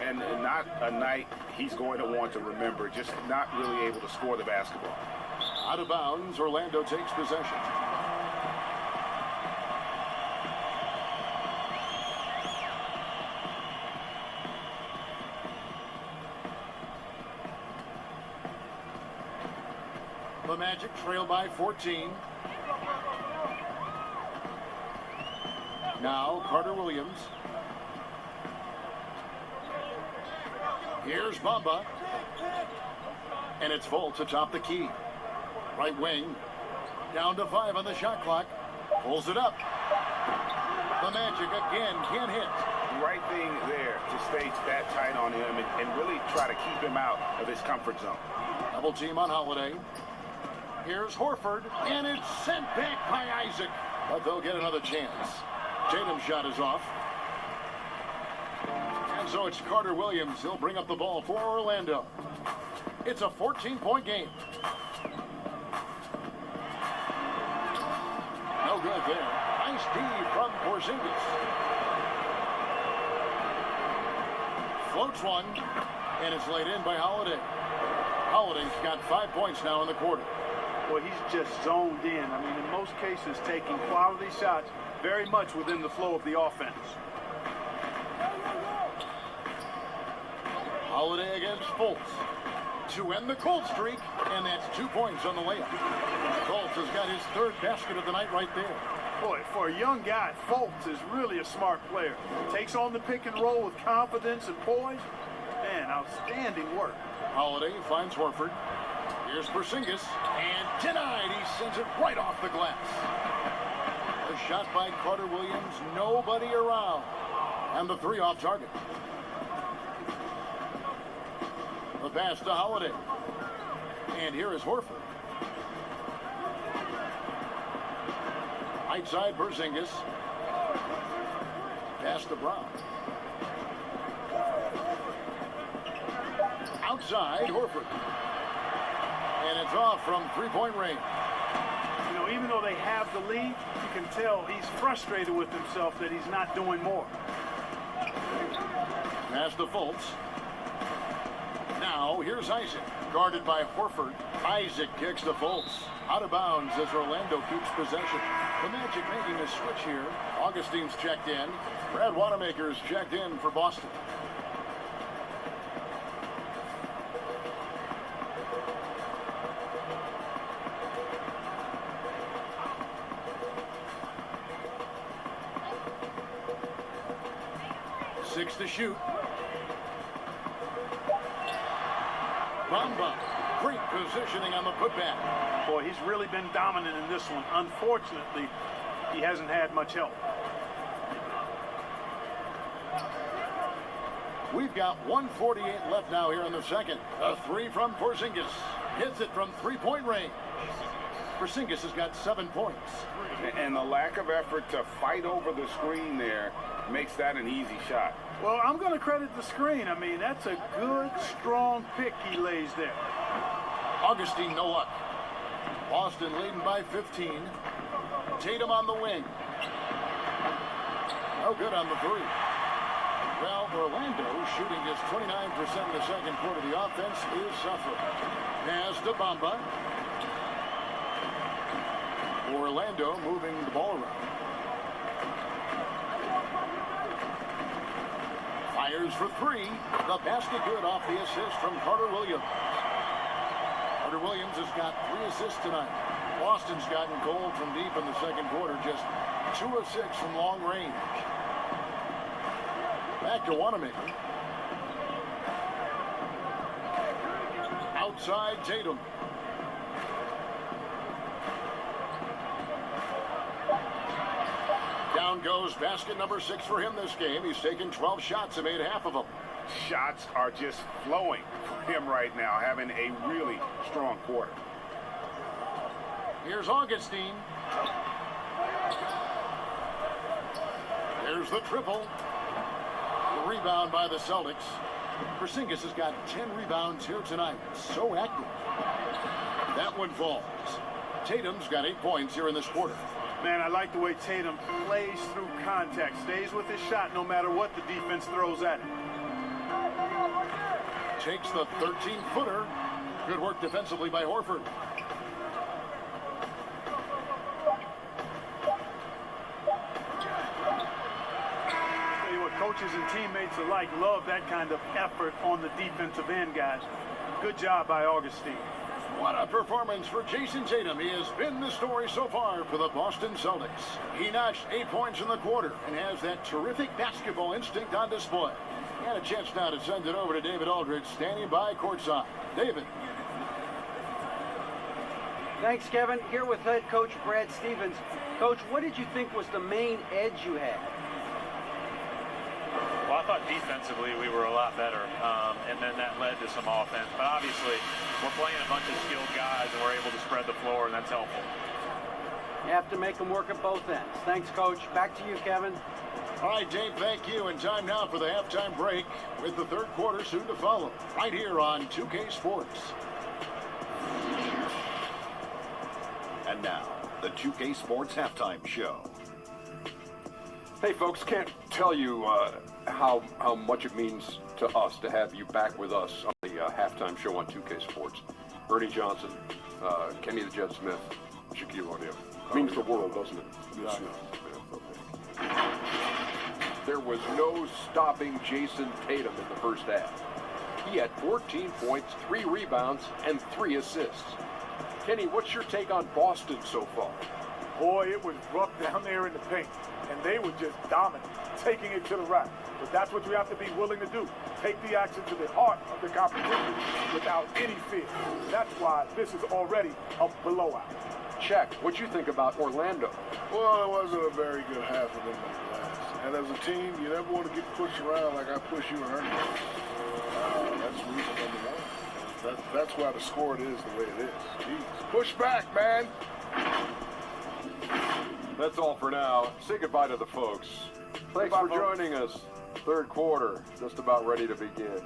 And not a night he's going to want to remember, just not really able to score the basketball. Out of bounds, Orlando takes possession. The Magic trail by 14. Now Carter Williams. Here's Bamba. And it's Fultz atop the key. Right wing. Down to 5 on the shot clock. Pulls it up. The Magic again can't hit. Right thing there to stay that tight on him and really try to keep him out of his comfort zone. Double team on Holiday. Here's Horford, and it's sent back by Isaac. But they'll get another chance. Tatum's shot is off. And so it's Carter Williams. He'll bring up the ball for Orlando. It's a 14-point game. No good there. Nice D from Porzingis. Floats one, and it's laid in by Holiday. Holiday's got 5 points now in the quarter. Boy, he's just zoned in. I mean, in most cases, taking quality shots very much within the flow of the offense. Holiday against Fultz to end the cold streak, and that's 2 points on the layup. Fultz has got his 3rd basket of the night right there. Boy, for a young guy, Fultz is really a smart player. Takes on the pick and roll with confidence and poise. Man, outstanding work. Holiday finds Horford. Here's Porzingis, and denied. He sends it right off the glass. A shot by Carter Williams, nobody around. And the 3 off target. The pass to Holiday. And here is Horford. Right side, Porzingis. Pass to Brown. Outside, Horford. And it's off from 3-point range. You know, even though they have the lead, you can tell he's frustrated with himself that he's not doing more. Pass to Fultz. Now, here's Isaac, guarded by Horford. Isaac kicks to Fultz. Out of bounds as Orlando keeps possession. The Magic making a switch here. Augustine's checked in. Brad Wanamaker's checked in for Boston. Six to shoot. Bamba. Great positioning on the putback. Boy, he's really been dominant in this one. Unfortunately, he hasn't had much help. We've got 1:48 left now here in the second. A 3 from Porzingis. Hits it from 3-point range. Porzingis has got 7 points. And the lack of effort to fight over the screen there makes that an easy shot. Well, I'm going to credit the screen. I mean, that's a good, strong pick he lays there. Augustine, no luck. Boston leading by 15. Tatum on the wing. No good on the 3. Well, Orlando shooting just 29% in the second quarter. The offense is suffering. Pass to Bamba. Orlando moving the ball around. Fires for 3. The basket good off the assist from Carter Williams. Carter Williams has got 3 assists tonight. Boston's gotten cold from deep in the second quarter. Just 2 of 6 from long range. Back to Wanamaker. Outside Tatum. Down goes basket number 6 for him this game. He's taken 12 shots and made half of them. Shots are just flowing for him right now, having a really strong quarter. Here's Augustine. There's the triple. The rebound by the Celtics. Porzingis has got 10 rebounds here tonight. So active. That one falls. Tatum's got 8 points here in this quarter. Man, I like the way Tatum plays through contact, stays with his shot no matter what the defense throws at him. Takes the 13-footer. Good work defensively by Horford. Tell you what, coaches and teammates alike love that kind of effort on the defensive end, guys. Good job by Augustine. What a performance for Jason Tatum. He has been the story so far for the Boston Celtics. He notched 8 points in the quarter and has that terrific basketball instinct on display. And a chance now to send it over to David Aldridge, standing by courtside. David. Thanks, Kevin. Here with head coach Brad Stevens. Coach, what did you think was the main edge you had? Well, I thought defensively we were a lot better, and then that led to some offense. But obviously, we're playing a bunch of skilled guys, and we're able to spread the floor, and that's helpful. You have to make them work at both ends. Thanks, Coach. Back to you, Kevin. All right, Dave, thank you. And time now for the halftime break with the third quarter soon to follow. Right here on 2K Sports. And now, the 2K Sports halftime show. Hey, folks, can't tell you how much it means to us to have you back with us on the halftime show on 2K Sports. Ernie Johnson, Kenny the Jet Smith, Shaquille O'Neal. Means the world, doesn't it? Yes, Yeah. There was no stopping Jason Tatum in the first half. He had 14 points, 3 rebounds, and 3 assists. Kenny, what's your take on Boston so far? Boy, it was rough down there in the paint, and they were just dominant, taking it to the rack. But that's what you have to be willing to do. Take the action to the heart of the competition without any fear. That's why this is already a blowout. Check. What you think about Orlando? Well, it wasn't a very good half of them in the glass. And as a team, you never want to get pushed around like I push you and Ernie. That's reason number one. That's why the score it is the way it is. Jeez. Push back, man. That's all for now. Say goodbye to the folks. Thanks for joining us. Third quarter, just about ready to begin.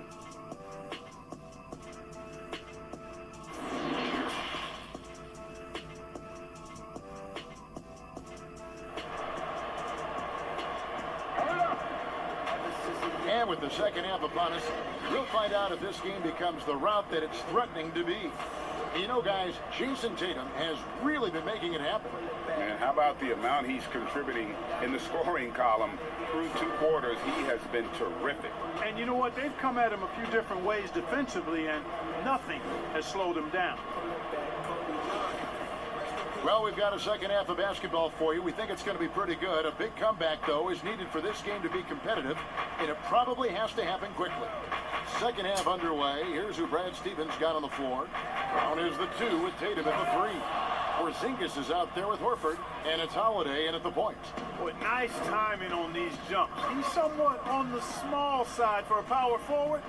And with the second half upon us, we'll find out if this game becomes the route that it's threatening to be. You know, guys, Jason Tatum has really been making it happen. And how about the amount he's contributing in the scoring column through 2 quarters? He has been terrific. And you know what? They've come at him a few different ways defensively, and nothing has slowed him down. Well, we've got a second half of basketball for you. We think it's going to be pretty good. A big comeback, though, is needed for this game to be competitive, and it probably has to happen quickly. Second half underway. Here's who Brad Stevens got on the floor. Brown is the 2 with Tatum at the 3. Porzingis is out there with Horford, and it's Holiday in at the point. Boy, nice timing on these jumps. He's somewhat on the small side for a power forward,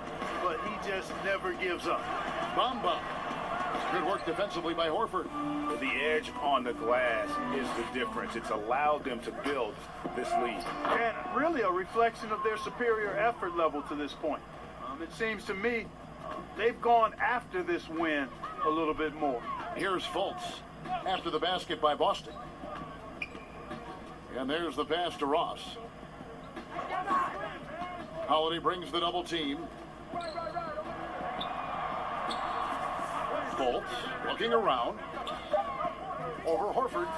but he just never gives up. Bamba. Good work defensively by Horford. The edge on the glass is the difference. It's allowed them to build this lead. And really a reflection of their superior effort level to this point. It seems to me they've gone after this win a little bit more. Here's Fultz after the basket by Boston. And there's the pass to Ross. Holiday brings the double team. Fultz looking around. Over Horford.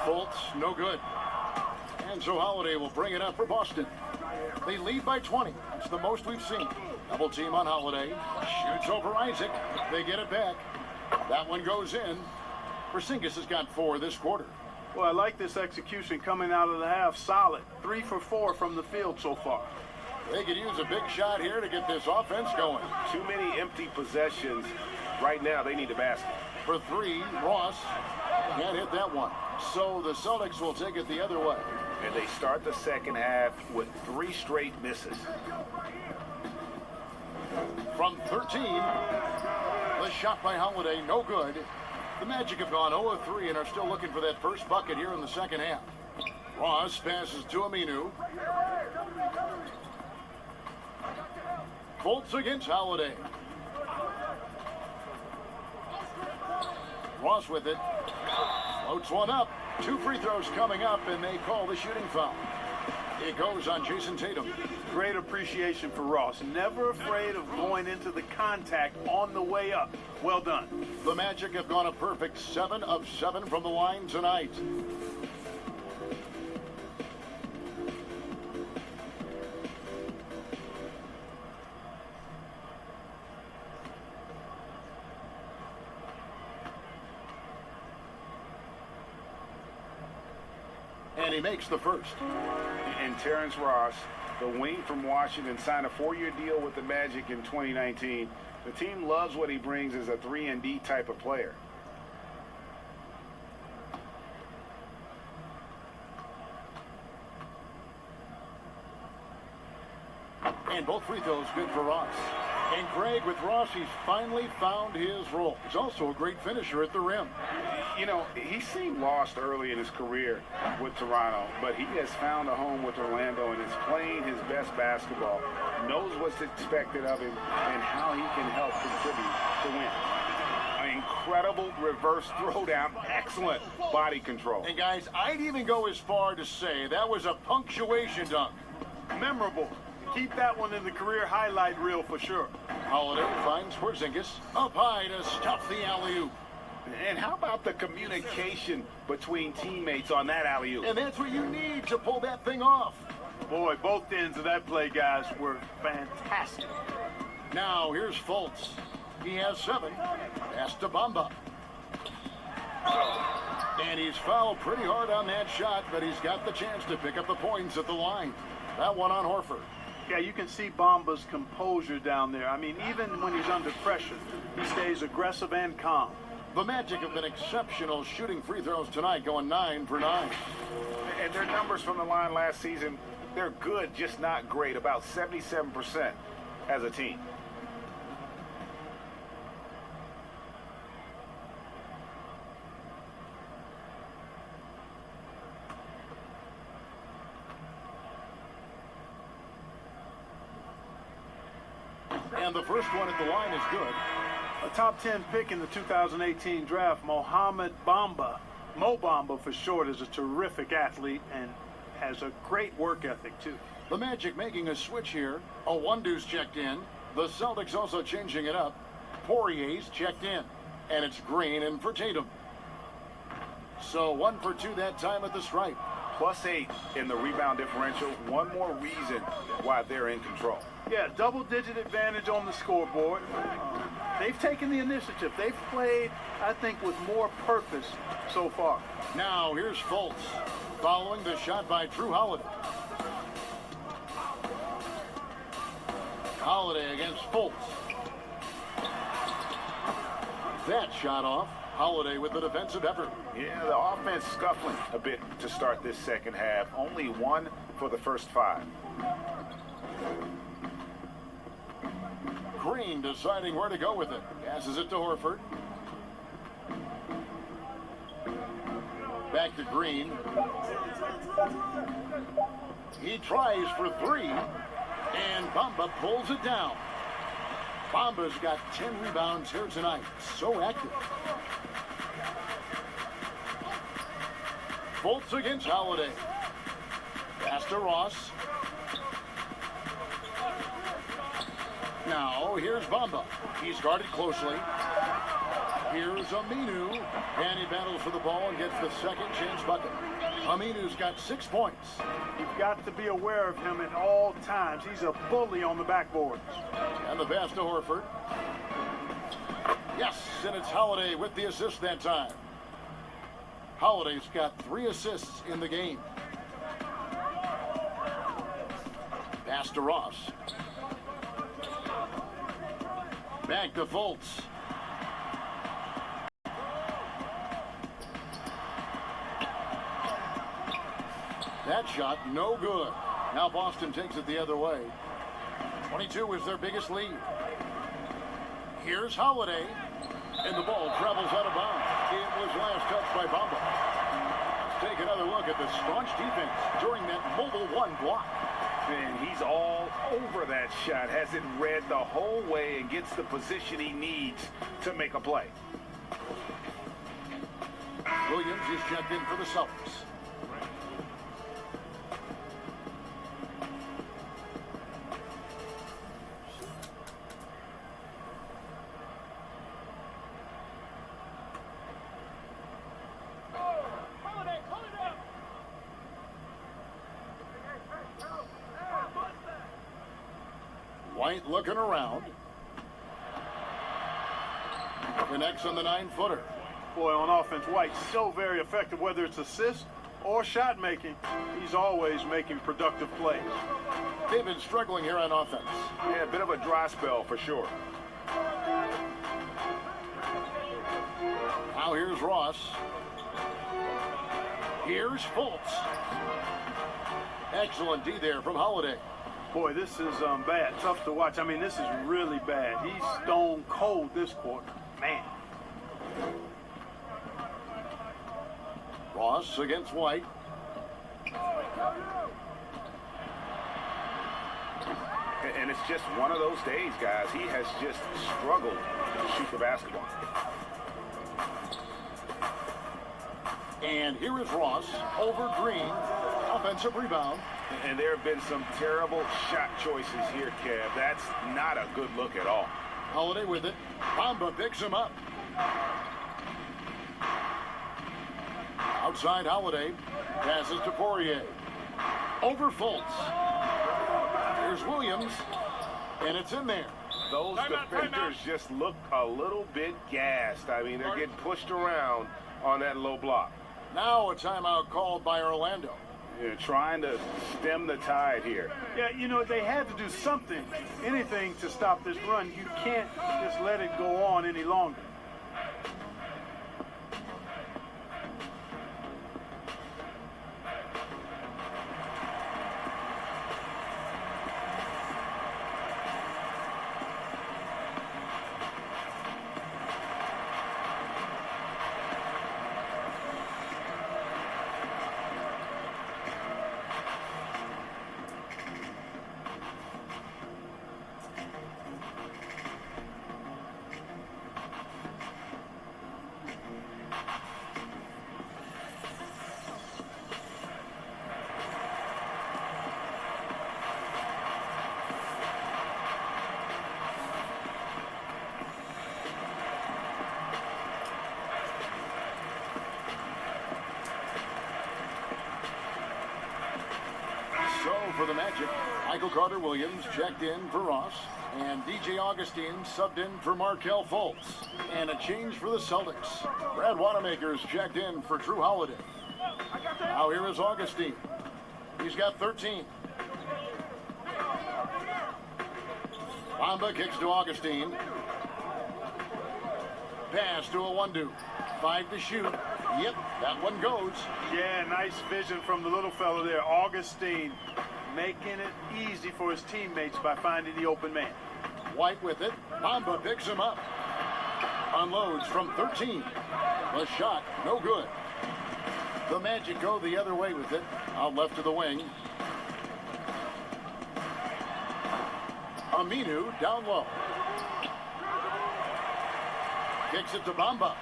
Fultz, no good. And so Holiday will bring it up for Boston. They lead by 20. It's the most we've seen. Double team on Holiday. Shoots over Isaac. They get it back. That one goes in. Porzingis has got 4 this quarter. Well, I like this execution coming out of the half. Solid. 3 for 4 from the field so far. They could use a big shot here to get this offense going. Too many empty possessions. Right now, they need a basket. For 3, Ross can't hit that one. So the Celtics will take it the other way. And they start the second half with 3 straight misses. From 13, the shot by Holiday, no good. The Magic have gone 0 of 3 and are still looking for that first bucket here in the second half. Ross passes to Aminu. Fultz against Holiday. Ross with it. Floats one up. 2 free throws coming up, and they call the shooting foul. It goes on Jason Tatum. Great appreciation for Ross. Never afraid of going into the contact on the way up. Well done. The Magic have gone a perfect 7 of 7 from the line tonight. And he makes the first. And Terrence Ross, the wing from Washington, signed a 4-year deal with the Magic in 2019. The team loves what he brings as a 3-and-D type of player. And both free throws good for Ross. And Greg, with Ross, he's finally found his role. He's also a great finisher at the rim. You know, he seemed lost early in his career with Toronto, but he has found a home with Orlando and is playing his best basketball, knows what's expected of him, and how he can help contribute to win. An incredible reverse throwdown, excellent body control. And guys, I'd even go as far to say that was a punctuation dunk. Memorable. Keep that one in the career highlight reel for sure. Holiday finds Porzingis up high to stuff the alley-oop. And how about the communication between teammates on that alley-oop? And that's what you need to pull that thing off. Boy, both ends of that play, guys, were fantastic. Now, here's Fultz. He has 7. Pass to Bamba. And he's fouled pretty hard on that shot, but he's got the chance to pick up the points at the line. That one on Horford. Yeah, you can see Bamba's composure down there. I mean, even when he's under pressure, he stays aggressive and calm. The Magic have been exceptional shooting free throws tonight, going 9 for 9. And their numbers from the line last season, they're good, just not great, about 77% as a team. And the first one at the line is good. A top 10 pick in the 2018 draft, Mohamed Bamba, Mo Bamba for short, is a terrific athlete and has a great work ethic too. The Magic making a switch here. Owundu's checked in. The Celtics also changing it up. Poirier's checked in. And it's Green in for Tatum. So 1 for 2 that time at the stripe. +8 in the rebound differential. One more reason why they're in control. Yeah, double-digit advantage on the scoreboard. They've taken the initiative. They've played, I think, with more purpose so far. Now here's Fultz, following the shot by Drew Holiday. Holiday against Fultz. That shot off. Holiday with the defensive effort. Yeah, the offense scuffling a bit to start this second half. Only 1 for the first 5. Green deciding where to go with it. Passes it to Horford. Back to Green. He tries for 3. And Bamba pulls it down. Bamba's got 10 rebounds here tonight. So active. Fultz against Holiday. Pass to Ross. Now, here's Bamba. He's guarded closely. Here's Aminu. And he battles for the ball and gets the second chance bucket. Aminu's got 6 points. You've got to be aware of him at all times. He's a bully on the backboards. And the pass to Horford. Yes, and it's Holiday with the assist that time. Holiday's got 3 assists in the game. Pass to Ross. Back to Fultz. That shot, no good. Now Boston takes it the other way. 22 is their biggest lead. Here's Holiday. And the ball travels out of bounds. It was last touched by Bamba. Let's take another look at the staunch defense during that mobile 1 block. And he's all over that shot. Has it read the whole way and gets the position he needs to make a play. Williams is checked in for the Celtics. White looking around. Connects on the 9-footer. Boy, on offense, White's so very effective, whether it's assist or shot making. He's always making productive plays. They've been struggling here on offense. Yeah, a bit of a dry spell for sure. Now here's Ross. Here's Fultz. Excellent D there from Holiday. Boy, this is bad. Tough to watch. I mean, this is really bad. He's stone cold this quarter. Man. Ross against White. And it's just one of those days, guys. He has just struggled to shoot the basketball. And here is Ross over Green. Offensive rebound. And there have been some terrible shot choices here, Kev. That's not a good look at all. Holiday with it. Bamba picks him up. Outside Holiday. Passes to Poirier. Over Fultz. Here's Williams. And it's in there. Those defenders just look a little bit gassed. I mean, they're getting pushed around on that low block. Now a timeout called by Orlando. They're trying to stem the tide here. Yeah, you know, they had to do something, anything to stop this run. You can't just let it go on any longer. So for the Magic, Michael Carter-Williams checked in for Ross, and DJ Augustine subbed in for Markelle Fultz. And a change for the Celtics. Brad Wanamaker's checked in for Drew Holiday. Now here is Augustine. He's got 13. Bamba kicks to Augustine. Pass to Awandu. 5 to shoot. Yep, that one goes. Yeah, nice vision from the little fellow there, Augustine, making it easy for his teammates by finding the open man. White with it. Bamba picks him up. Unloads from 13. The shot, no good. The Magic go the other way with it. Out left to the wing. Aminu down low. Kicks it to Bamba.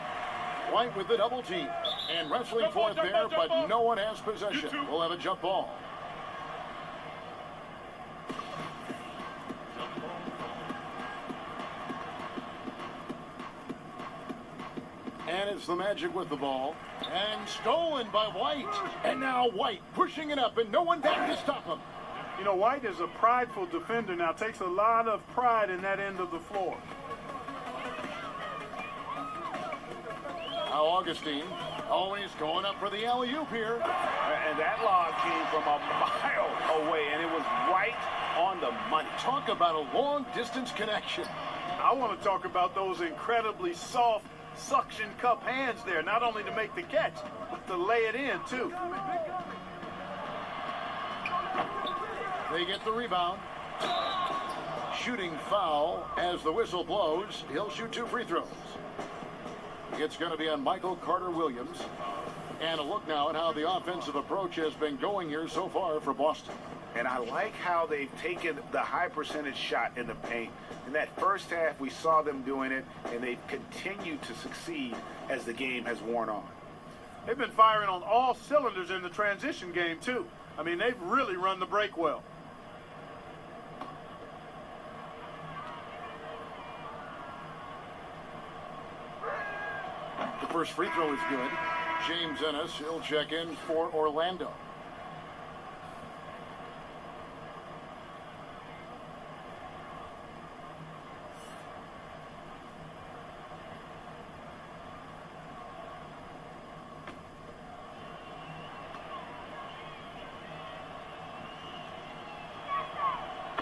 White with the double team. And wrestling for it there, but no one has possession. We'll have a jump ball. And it's the Magic with the ball. And stolen by White. And now White pushing it up, and no one back to stop him. You know, White is a prideful defender now, takes a lot of pride in that end of the floor. Now Augustine always going up for the alley-oop here. And that lob came from a mile away, and it was right on the money. Talk about a long-distance connection. I want to talk about those incredibly soft suction cup hands there, not only to make the catch, but to lay it in, too. They get the rebound. Shooting foul as the whistle blows. He'll shoot 2 free throws. It's going to be on Michael Carter-Williams. And a look now at how the offensive approach has been going here so far for Boston. And I like how they've taken the high percentage shot in the paint. In that first half, we saw them doing it, and they've continued to succeed as the game has worn on. They've been firing on all cylinders in the transition game, too. I mean, they've really run the break well. The first free throw is good. James Ennis, he'll check in for Orlando.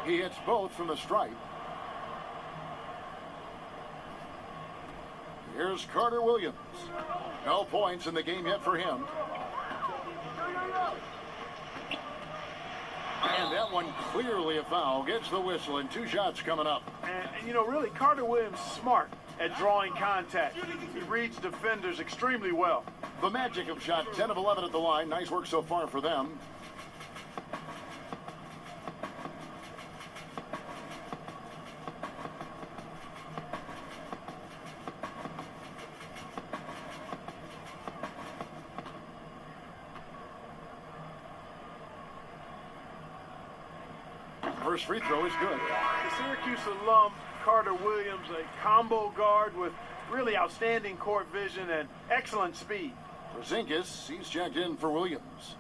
He hits both from the stripe. Here's Carter-Williams. No points in the game yet for him. And that one clearly a foul. Gets the whistle and 2 shots coming up. And you know, really, Carter Williams smart at drawing contact. He reads defenders extremely well. The Magic have shot 10 of 11 at the line. Nice work so far for them. First free throw is good. The Syracuse alum, Carter Williams, a combo guard with really outstanding court vision and excellent speed. Porzingis, he's checked in for Williams.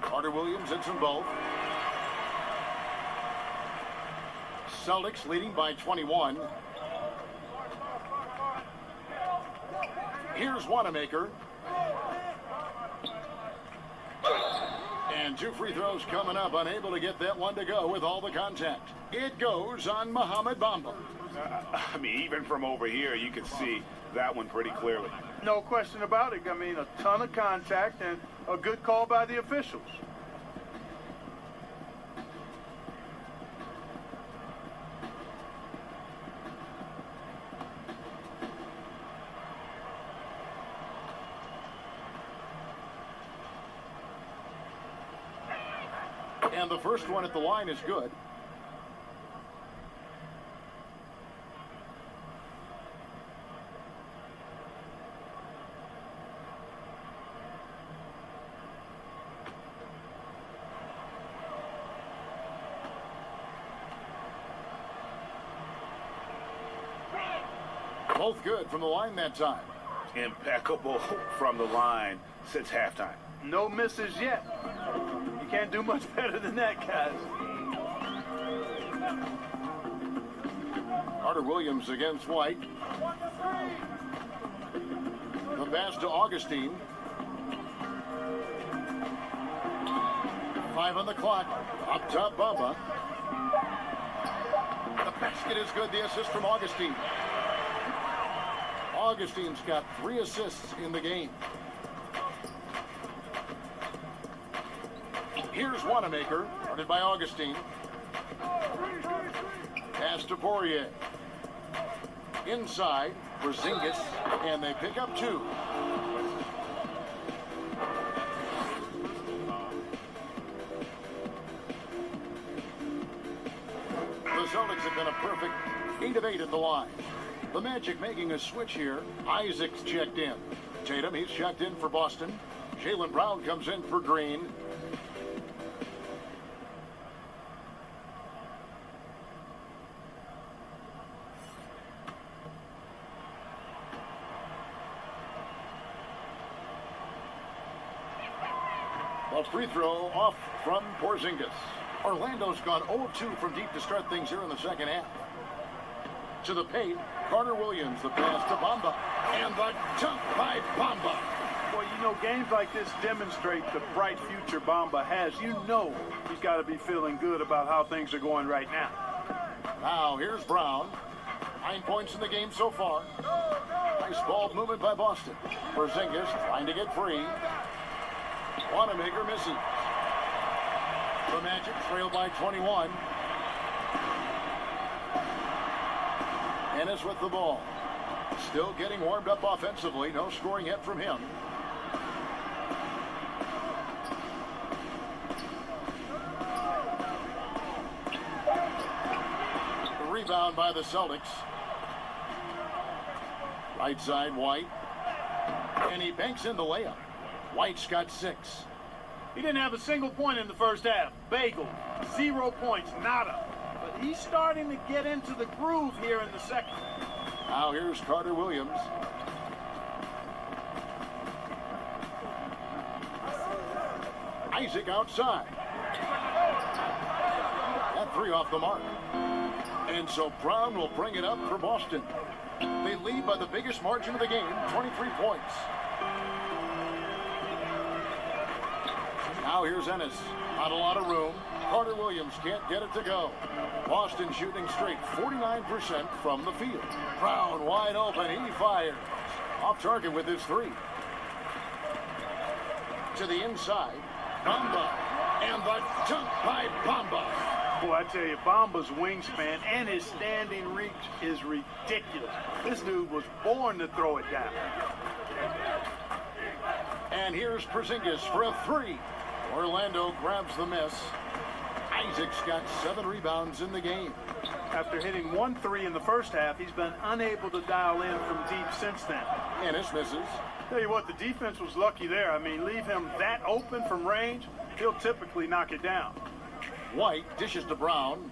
Carter Williams hits them both. Celtics leading by 21. Here's Wanamaker. And 2 free throws coming up. Unable to get that one to go with all the contact. It goes on Mohamed Bamba. I mean, even from over here, you can see that one pretty clearly. No question about it. I mean, a ton of contact and a good call by the officials. And the first one at the line is good. Both good from the line that time. Impeccable from the line since halftime. No misses yet. You can't do much better than that, guys. Carter Williams against White. The pass to Augustine. 5 on the clock. Up top, Bamba. The basket is good. The assist from Augustine. Augustine's got 3 assists in the game. Here's Wanamaker, guarded by Augustine. Pass to Poirier. Inside, Porzingis, and they pick up 2. The Celtics have been a perfect 8 of 8 at the line. The Magic making a switch here. Isaac's checked in. Tatum, he's checked in for Boston. Jaylen Brown comes in for Green. A free throw off from Porzingis. Orlando's gone 0-2 from deep to start things here in the second half. To the paint, Carter Williams, the pass to Bamba, and the dunk by Bamba. Well, you know, games like this demonstrate the bright future Bamba has. You know he's got to be feeling good about how things are going right now. Now, here's Brown. 9 points in the game so far. Nice ball movement by Boston. Porzingis trying to get free. Wanamaker missing. The Magic trail by 21. Ennis with the ball. Still getting warmed up offensively. No scoring yet from him. The rebound by the Celtics. Right side, White. And he banks in the layup. White's got 6. He didn't have a single point in the first half. Bagel, 0 points, nada. But he's starting to get into the groove here in the second. Now here's Carter Williams. Isaac outside. That 3 off the mark. And so Brown will bring it up for Boston. They lead by the biggest margin of the game, 23 points. Now here's Ennis. Not a lot of room. Carter Williams can't get it to go. Boston shooting straight 49% from the field. Brown wide open. He fires. Off target with his three. To the inside. Bamba. And the dunk by Bamba. Boy, I tell you, Bamba's wingspan and his standing reach is ridiculous. This dude was born to throw it down. And here's Porzingis for a three. Orlando grabs the miss. Isaac's got 7 rebounds in the game. After hitting 1 3 in the first half, he's been unable to dial in from deep since then. Ennis misses. Tell you what, the defense was lucky there. I mean, leave him that open from range, he'll typically knock it down. White dishes to Brown.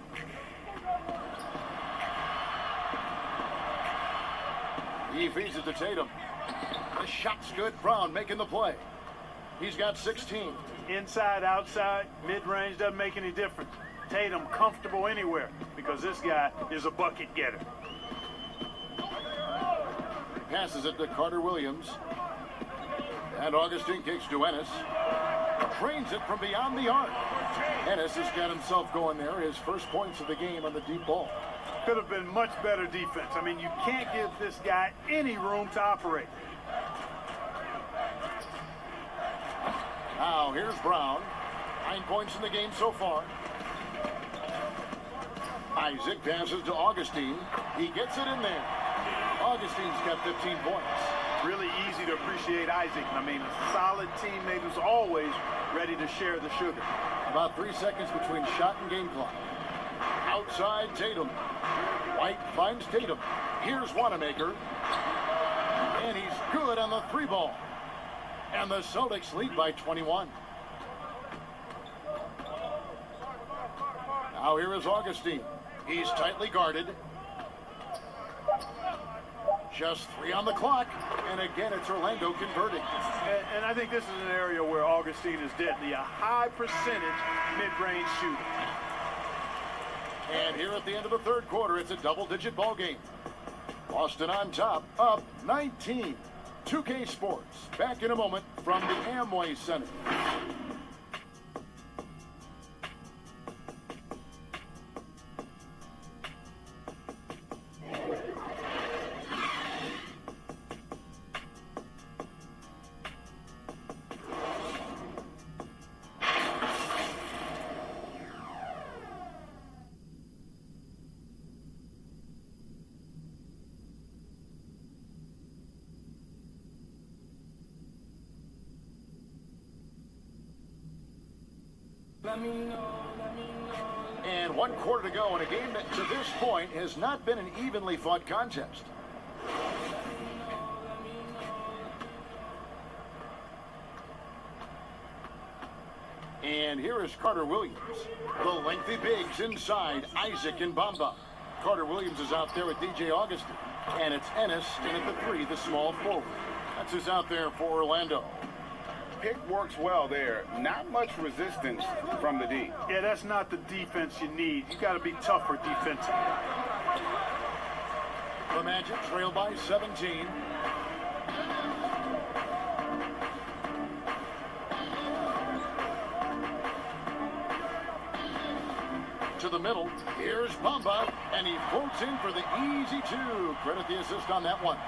He feeds it to Tatum. The shot's good. Brown making the play. He's got 16. Inside, outside, mid-range doesn't make any difference. Tatum comfortable anywhere because this guy is a bucket getter. Passes it to Carter Williams. And Augustine kicks to Ennis. Trains it from beyond the arc. Ennis has got himself going there. His first points of the game on the deep ball. Could have been much better defense. I mean, you can't give this guy any room to operate. Now, here's Brown. 9 points in the game so far. Isaac passes to Augustine. He gets it in there. Augustine's got 15 points. Really easy to appreciate Isaac. I mean, a solid teammate who's always ready to share the sugar. About 3 seconds between shot and game clock. Outside Tatum. White finds Tatum. Here's Wanamaker. And he's good on the 3 ball. And the Celtics lead by 21. Now here is Augustine. He's tightly guarded. Just 3 on the clock. And again, it's Orlando converting. And I think this is an area where Augustine is deadly. A high percentage mid-range shooter. And here at the end of the third quarter, it's a double-digit ball game. Boston on top, up 19. 2K Sports, back in a moment from the Amway Center. And 1 quarter to go in a game that to this point has not been an evenly fought contest. And here is Carter Williams. The lengthy bigs inside Isaac and Bamba. Carter Williams is out there with DJ Augustine. And it's Ennis in at the 3, the small forward. That's who's out there for Orlando. Pick works well there. Not much resistance from the D. Yeah, that's not the defense you need. You got to be tougher defensively. The Magic trail by 17. To the middle. Here's Bamba, and he floats in for the easy 2. Credit the assist on that one.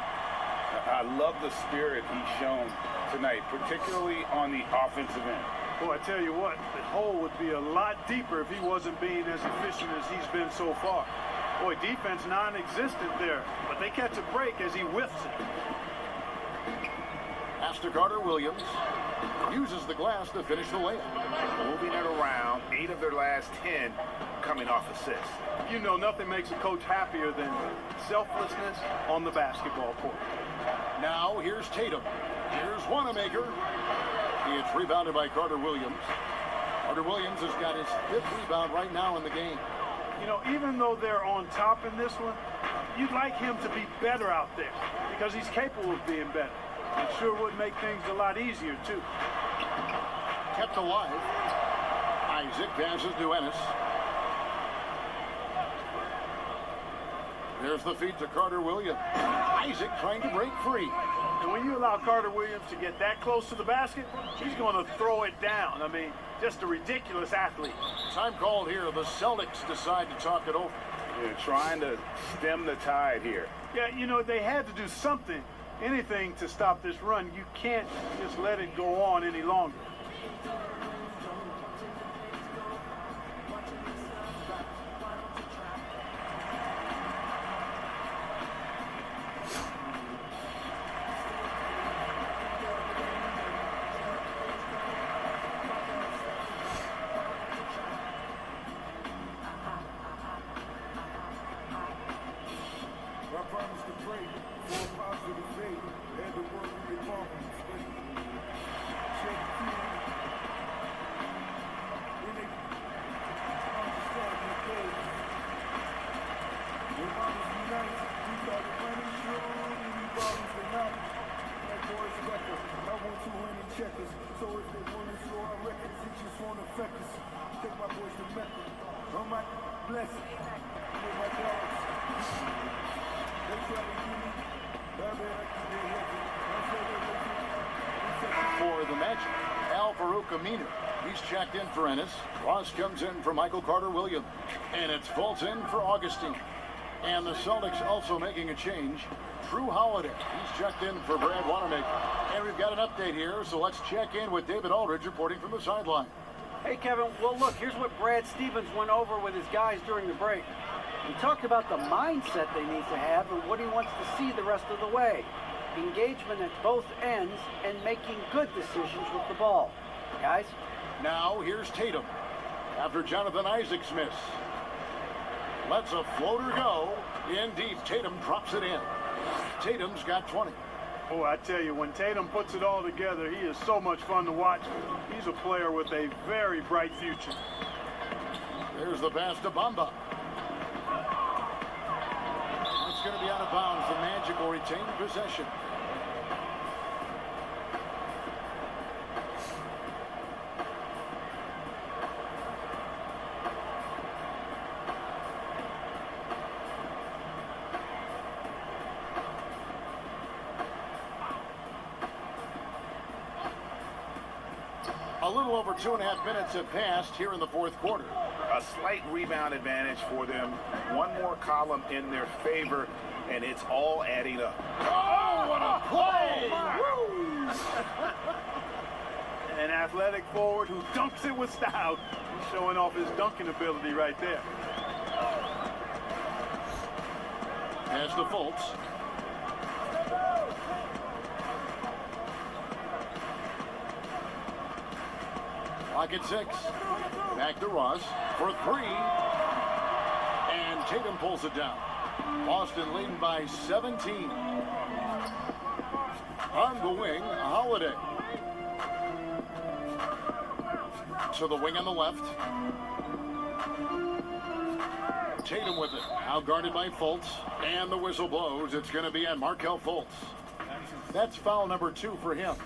I love the spirit he's shown tonight, particularly on the offensive end. Boy, I tell you what, the hole would be a lot deeper if he wasn't being as efficient as he's been so far. Boy, defense non-existent there, but they catch a break as he whiffs it. Pass to Carter Williams. Uses the glass to finish the layup. Moving it around, 8 of their last 10 coming off assists. You know, nothing makes a coach happier than selflessness on the basketball court. Now, here's Tatum. Here's Wanamaker. It's rebounded by Carter Williams. Carter Williams has got his 5th rebound right now in the game. You know, even though they're on top in this one, you'd like him to be better out there because he's capable of being better. It sure would make things a lot easier, too. Kept alive. Isaac passes to Ennis. There's the feed to Carter Williams. Isaac trying to break free. And when you allow Carter Williams to get that close to the basket, he's going to throw it down. I mean, just a ridiculous athlete. Time called here. The Celtics decide to talk it over. They're trying to stem the tide here. Yeah, you know, they had to do something, anything to stop this run. You can't just let it go on any longer. For the Magic, Aminu. He's checked in for Ennis. Ross comes in for Michael Carter-Williams. And it's Fultz in for Augustine. And the Celtics also making a change. Drew Holiday. He's checked in for Brad Wanamaker. And we've got an update here, so let's check in with David Aldridge reporting from the sideline. Hey, Kevin. Well, look, here's what Brad Stevens went over with his guys during the break. He talked about the mindset they need to have and what he wants to see the rest of the way. Engagement at both ends and making good decisions with the ball. Guys? Now, here's Tatum. After Jonathan Isaac's miss. Lets a floater go. In deep, Tatum drops it in. Tatum's got 20. Oh, I tell you, when Tatum puts it all together, he is so much fun to watch. He's a player with a very bright future. There's the pass to Bamba. It's going to be out of bounds. The Magic will retain possession. A little over 2.5 minutes have passed here in the fourth quarter. A slight rebound advantage for them. One more column in their favor, and it's all adding up. Oh, what a play! An athletic forward who dunks it with style. He's showing off his dunking ability right there. As the Fultz. Clock at 6. Back to Ross for 3. And Tatum pulls it down. Boston leading by 17. On the wing, Holiday. To the wing on the left. Tatum with it. Now guarded by Fultz. And the whistle blows. It's going to be on Markelle Fultz. That's foul number 2 for him.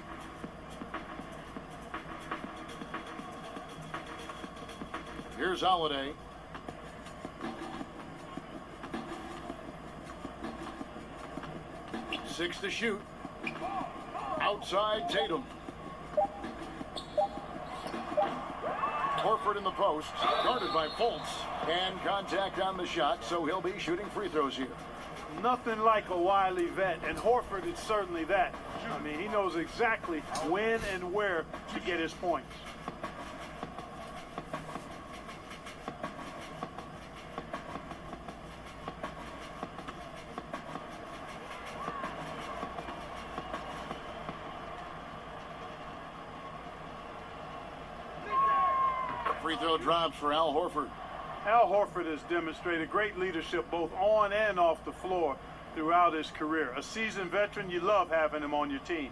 Here's Holiday. Six to shoot. Outside Tatum. Horford in the post. Guarded by Fultz. And contact on the shot, so he'll be shooting free throws here. Nothing like a wily vet, and Horford is certainly that. I mean, he knows exactly when and where to get his points. Free throw drops for Al Horford. Al Horford has demonstrated great leadership both on and off the floor throughout his career. A seasoned veteran, you love having him on your team.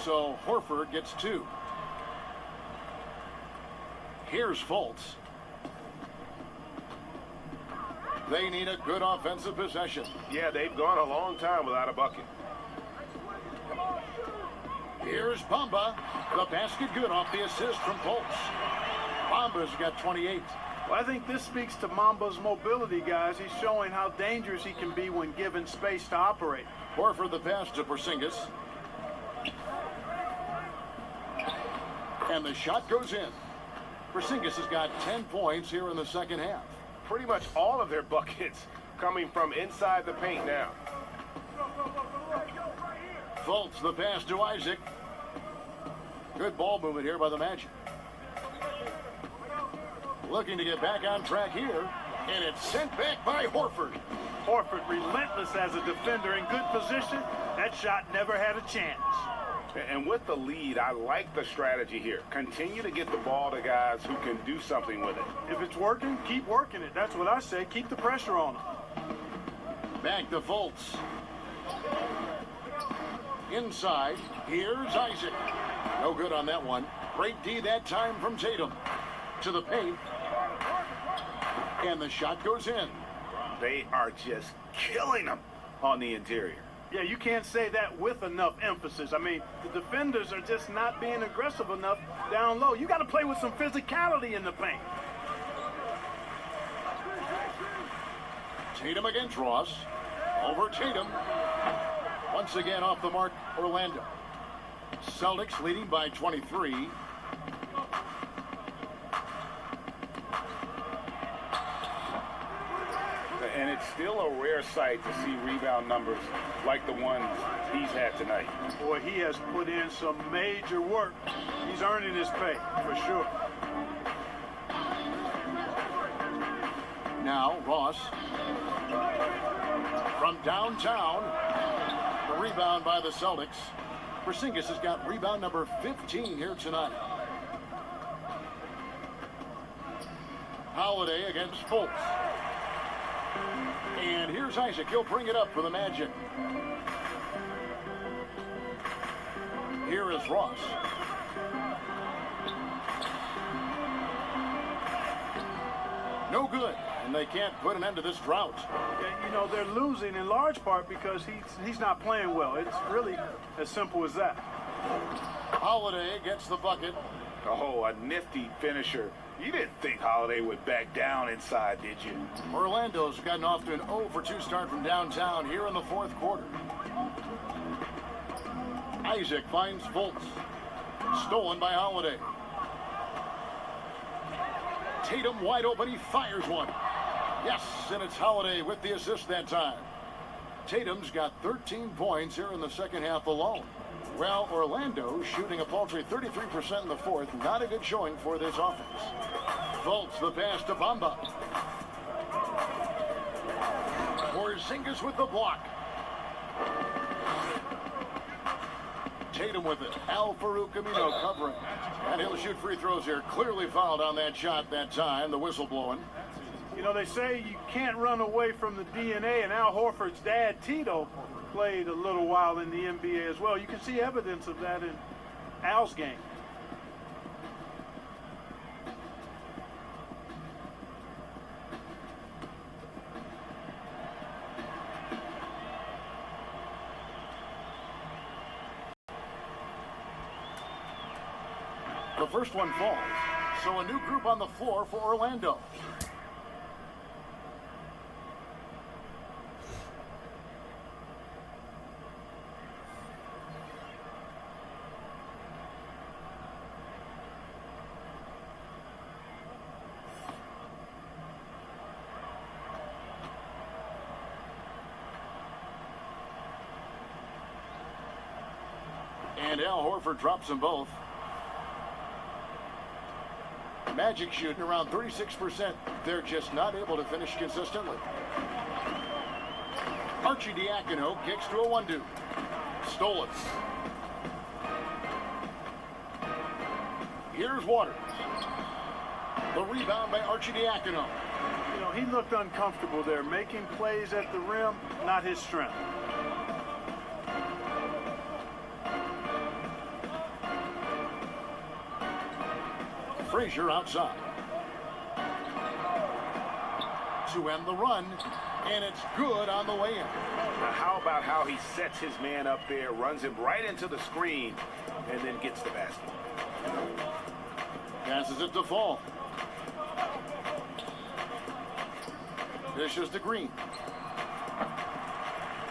So Horford gets 2. Here's Fultz. They need a good offensive possession. Yeah, they've gone a long time without a bucket. Here's Bamba. The basket good off the assist from Fultz. Bamba's got 28. Well, I think this speaks to Mamba's mobility, guys. He's showing how dangerous he can be when given space to operate. Horford the pass to Porzingis. And the shot goes in. Porzingis has got 10 points here in the second half. Pretty much all of their buckets coming from inside the paint now. Fultz the pass to Isaac. Good ball movement here by the Magic. Looking to get back on track here. And it's sent back by Horford. Horford relentless as a defender in good position. That shot never had a chance. And with the lead, I like the strategy here. Continue to get the ball to guys who can do something with it. If it's working, keep working it. That's what I say. Keep the pressure on him. Back to Fultz. Inside, here's Isaac. No good on that one. Great D that time from Tatum. To the paint. And the shot goes in. They are just killing them on the interior. Yeah, you can't say that with enough emphasis. I mean, the defenders are just not being aggressive enough down low. You got to play with some physicality in the paint. Tatum against Ross. Over Tatum. Once again off the mark, Orlando. Celtics leading by 23. And it's still a rare sight to see rebound numbers like the ones he's had tonight. Boy, he has put in some major work. He's earning his pay, for sure. Now, Ross. From downtown. The rebound by the Celtics. Porzingis has got rebound number 15 here tonight. Holiday against Fultz. And here's Isaac. He'll bring it up for the Magic. Here is Ross. No good. And they can't put an end to this drought. Yeah, you know, they're losing in large part because he's not playing well. It's really as simple as that. Holiday gets the bucket. Oh, a nifty finisher. You didn't think Holiday would back down inside, did you? Orlando's gotten off to an 0-for-2 start from downtown here in the fourth quarter. Isaac finds Fultz. Stolen by Holiday. Tatum wide open. He fires one. Yes, and it's Holiday with the assist that time. Tatum's got 13 points here in the second half alone. Well, Orlando shooting a paltry 33% in the fourth. Not a good showing for this offense. Fultz the pass to Bamba. Porzingis with the block. Tatum with it. Al-Farouq Amino covering. And he'll shoot free throws here. Clearly fouled on that shot that time. The whistle blowing. You know, they say you can't run away from the DNA, and Al Horford's dad, Tito, played a little while in the NBA as well. You can see evidence of that in Al's game. The first one falls. So a new group on the floor for Orlando. And Al Horford drops them both. Magic shooting around 36%. They're just not able to finish consistently. Arcidiacono kicks to a 1-2. Stolen. Here's Waters. The rebound by Arcidiacono. You know, he looked uncomfortable there. Making plays at the rim, not his strength. Frazier outside. To end the run, and it's good on the way in. Now, how about how he sets his man up there, runs him right into the screen, and then gets the basket. Passes it to Fall. Dishes to Green.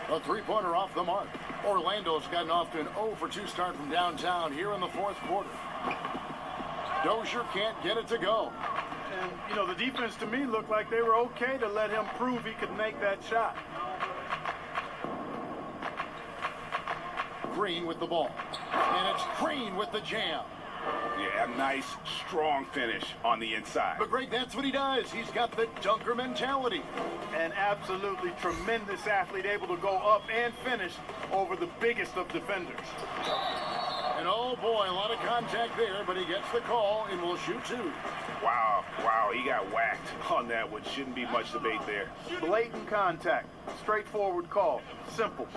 A three-pointer off the mark. Orlando's gotten off to an 0-for-2 start from downtown here in the fourth quarter. Dozier can't get it to go. And, you know, the defense to me looked like they were okay to let him prove he could make that shot. Green with the ball. And it's Green with the jam. Yeah, a nice, strong finish on the inside. But Greg, that's what he does. He's got the dunker mentality. An absolutely tremendous athlete, able to go up and finish over the biggest of defenders. And oh boy, a lot of contact there, but he gets the call and will shoot two. Wow, he got whacked on that one. Shouldn't be much debate there. Blatant contact, straightforward call, simple.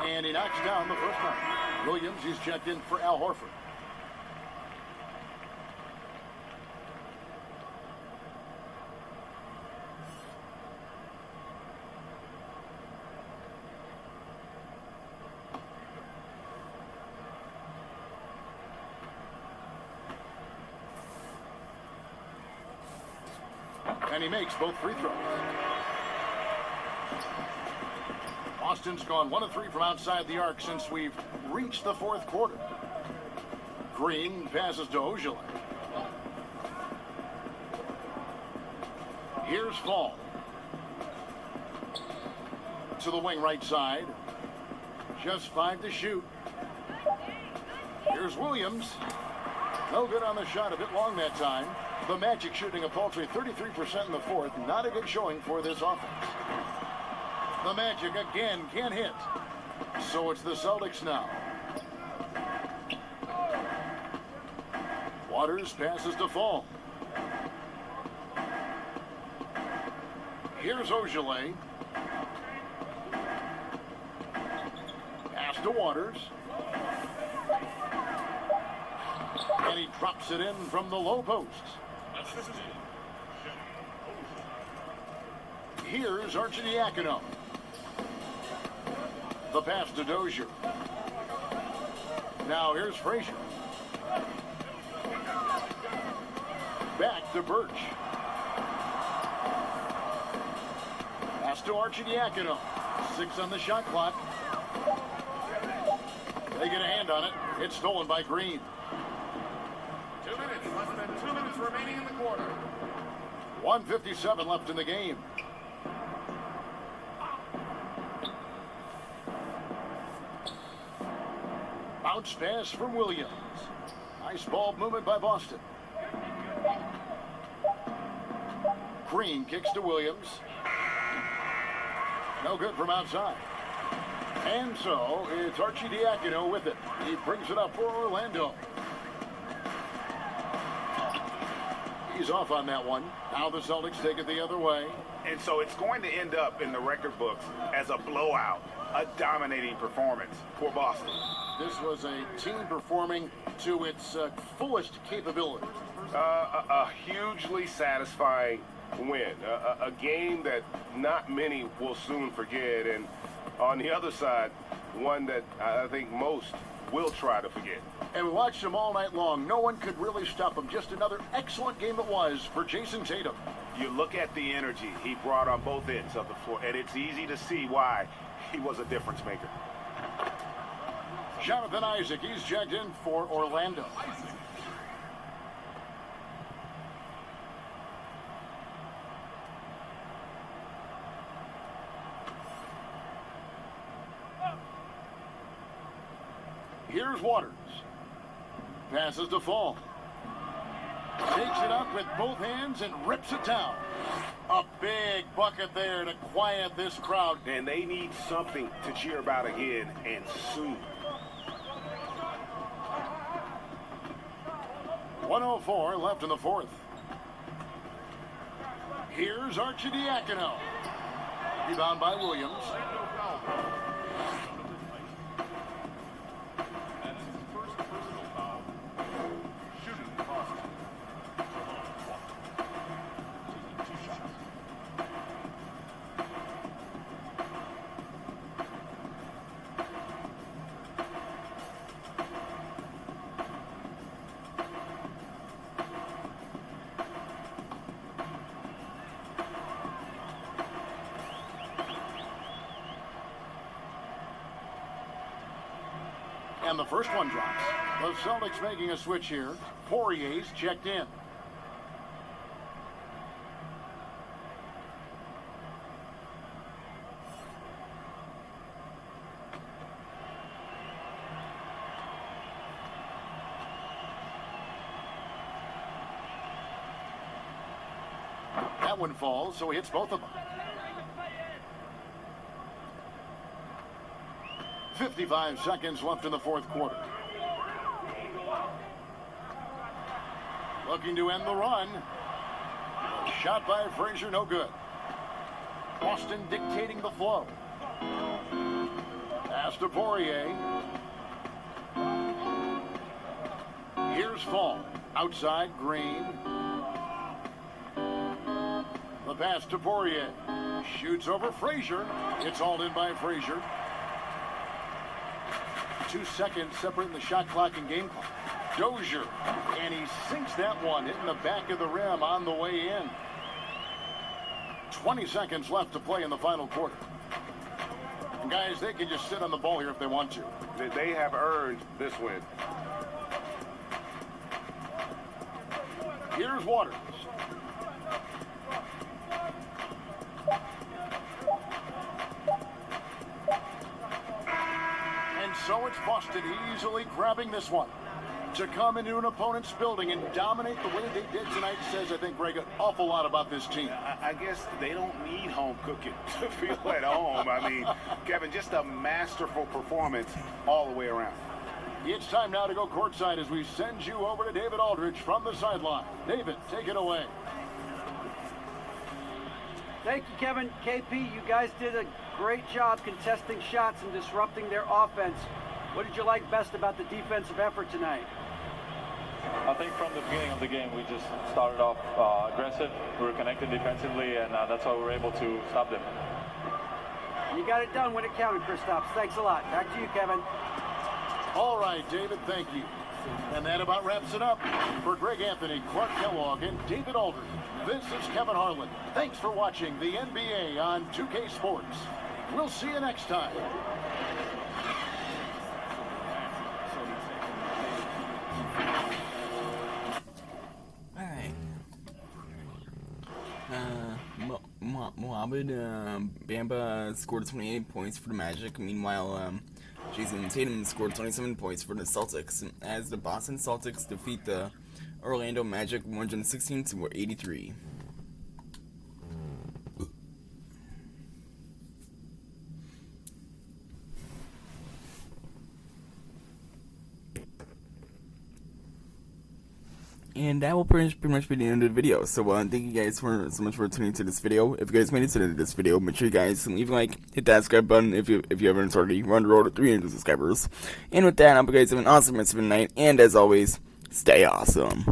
And he knocks down the first one. Williams, he's checked in for Al Horford. And he makes both free throws. Boston's gone 1 of 3 from outside the arc since we've reached the fourth quarter. Green passes to Ojale. Here's Fall. To the wing right side. Just 5 to shoot. Here's Williams. No good on the shot, a bit long that time. The Magic shooting a paltry 33% in the fourth. Not a good showing for this offense. The Magic again can't hit. So it's the Celtics now. Waters passes to Fall. Here's Ojale. Pass to Waters. And he drops it in from the low post. Here's Arcidiacono. The pass to Dozier. Now here's Frazier. Back to Birch. Pass to Arcidiacono. 6 on the shot clock. They get a hand on it. It's stolen by Green. 2 minutes, less than 2 minutes remaining in the quarter. 1:57 left in the game. Bounce pass from Williams. Nice ball movement by Boston. Green kicks to Williams. No good from outside. And so it's Arcidiacono with it. He brings it up for Orlando. He's off on that one. Now the Celtics take it the other way. And so it's going to end up in the record books as a blowout, a dominating performance for Boston. This was a team performing to its fullest capability. A hugely satisfying win. A game that not many will soon forget. And on the other side, one that I think most will try to forget. And we watched him all night long. No one could really stop him. Just another excellent game it was for Jason Tatum. You look at the energy he brought on both ends of the floor, and it's easy to see why he was a difference maker. Jonathan Isaac, he's checked in for Orlando. Here's Waters. Passes to Fall. Takes it up with both hands and rips it down. A big bucket there to quiet this crowd. And they need something to cheer about again, and soon. 1:04 left in the fourth. Here's Arcidiacono. Rebound by Williams. And the first one drops. The Celtics making a switch here. Poirier's checked in. That one falls, so he hits both of them. 55 seconds left in the fourth quarter. Looking to end the run. Shot by Frazier, no good. Boston dictating the flow. Pass to Poirier. Here's Fall. Outside, Green. The pass to Poirier. Shoots over Frazier. It's hauled in by Frazier. 2 seconds separating the shot clock and game clock. Dozier, and he sinks that one, hitting the back of the rim on the way in. 20 seconds left to play in the final quarter. And guys, they can just sit on the ball here if they want to. They have earned this win. Here's Waters. And so it's Boston easily grabbing this one. To come into an opponent's building and dominate the way they did tonight says, I think, Greg, an awful lot about this team. I guess they don't need home cooking to feel at home. I mean, Kevin, just a masterful performance all the way around. It's time now to go courtside as we send you over to David Aldridge from the sideline. David, take it away. Thank you, Kevin. KP, you guys did a great job contesting shots and disrupting their offense. What did you like best about the defensive effort tonight? I think from the beginning of the game, we just started off aggressive. We were connected defensively, and that's why we were able to stop them. You got it done when it counted, Kristaps. Thanks a lot. Back to you, Kevin. All right, David, thank you. And that about wraps it up. For Greg Anthony, Clark Kellogg, and David Aldridge, this is Kevin Harlan. Thanks for watching the NBA on 2K Sports. We'll see you next time. Mohamed Bamba scored 28 points for the Magic. Meanwhile, Jason Tatum scored 27 points for the Celtics as the Boston Celtics defeat the Orlando Magic 116-83. And that will pretty much be the end of the video. So thank you guys so much for tuning to this video. If you guys made it to this video, make sure you guys leave a like, hit that subscribe button if you haven't already. We're on the road to 300 subscribers. And with that, I hope you guys have an awesome rest of the night. And as always, stay awesome.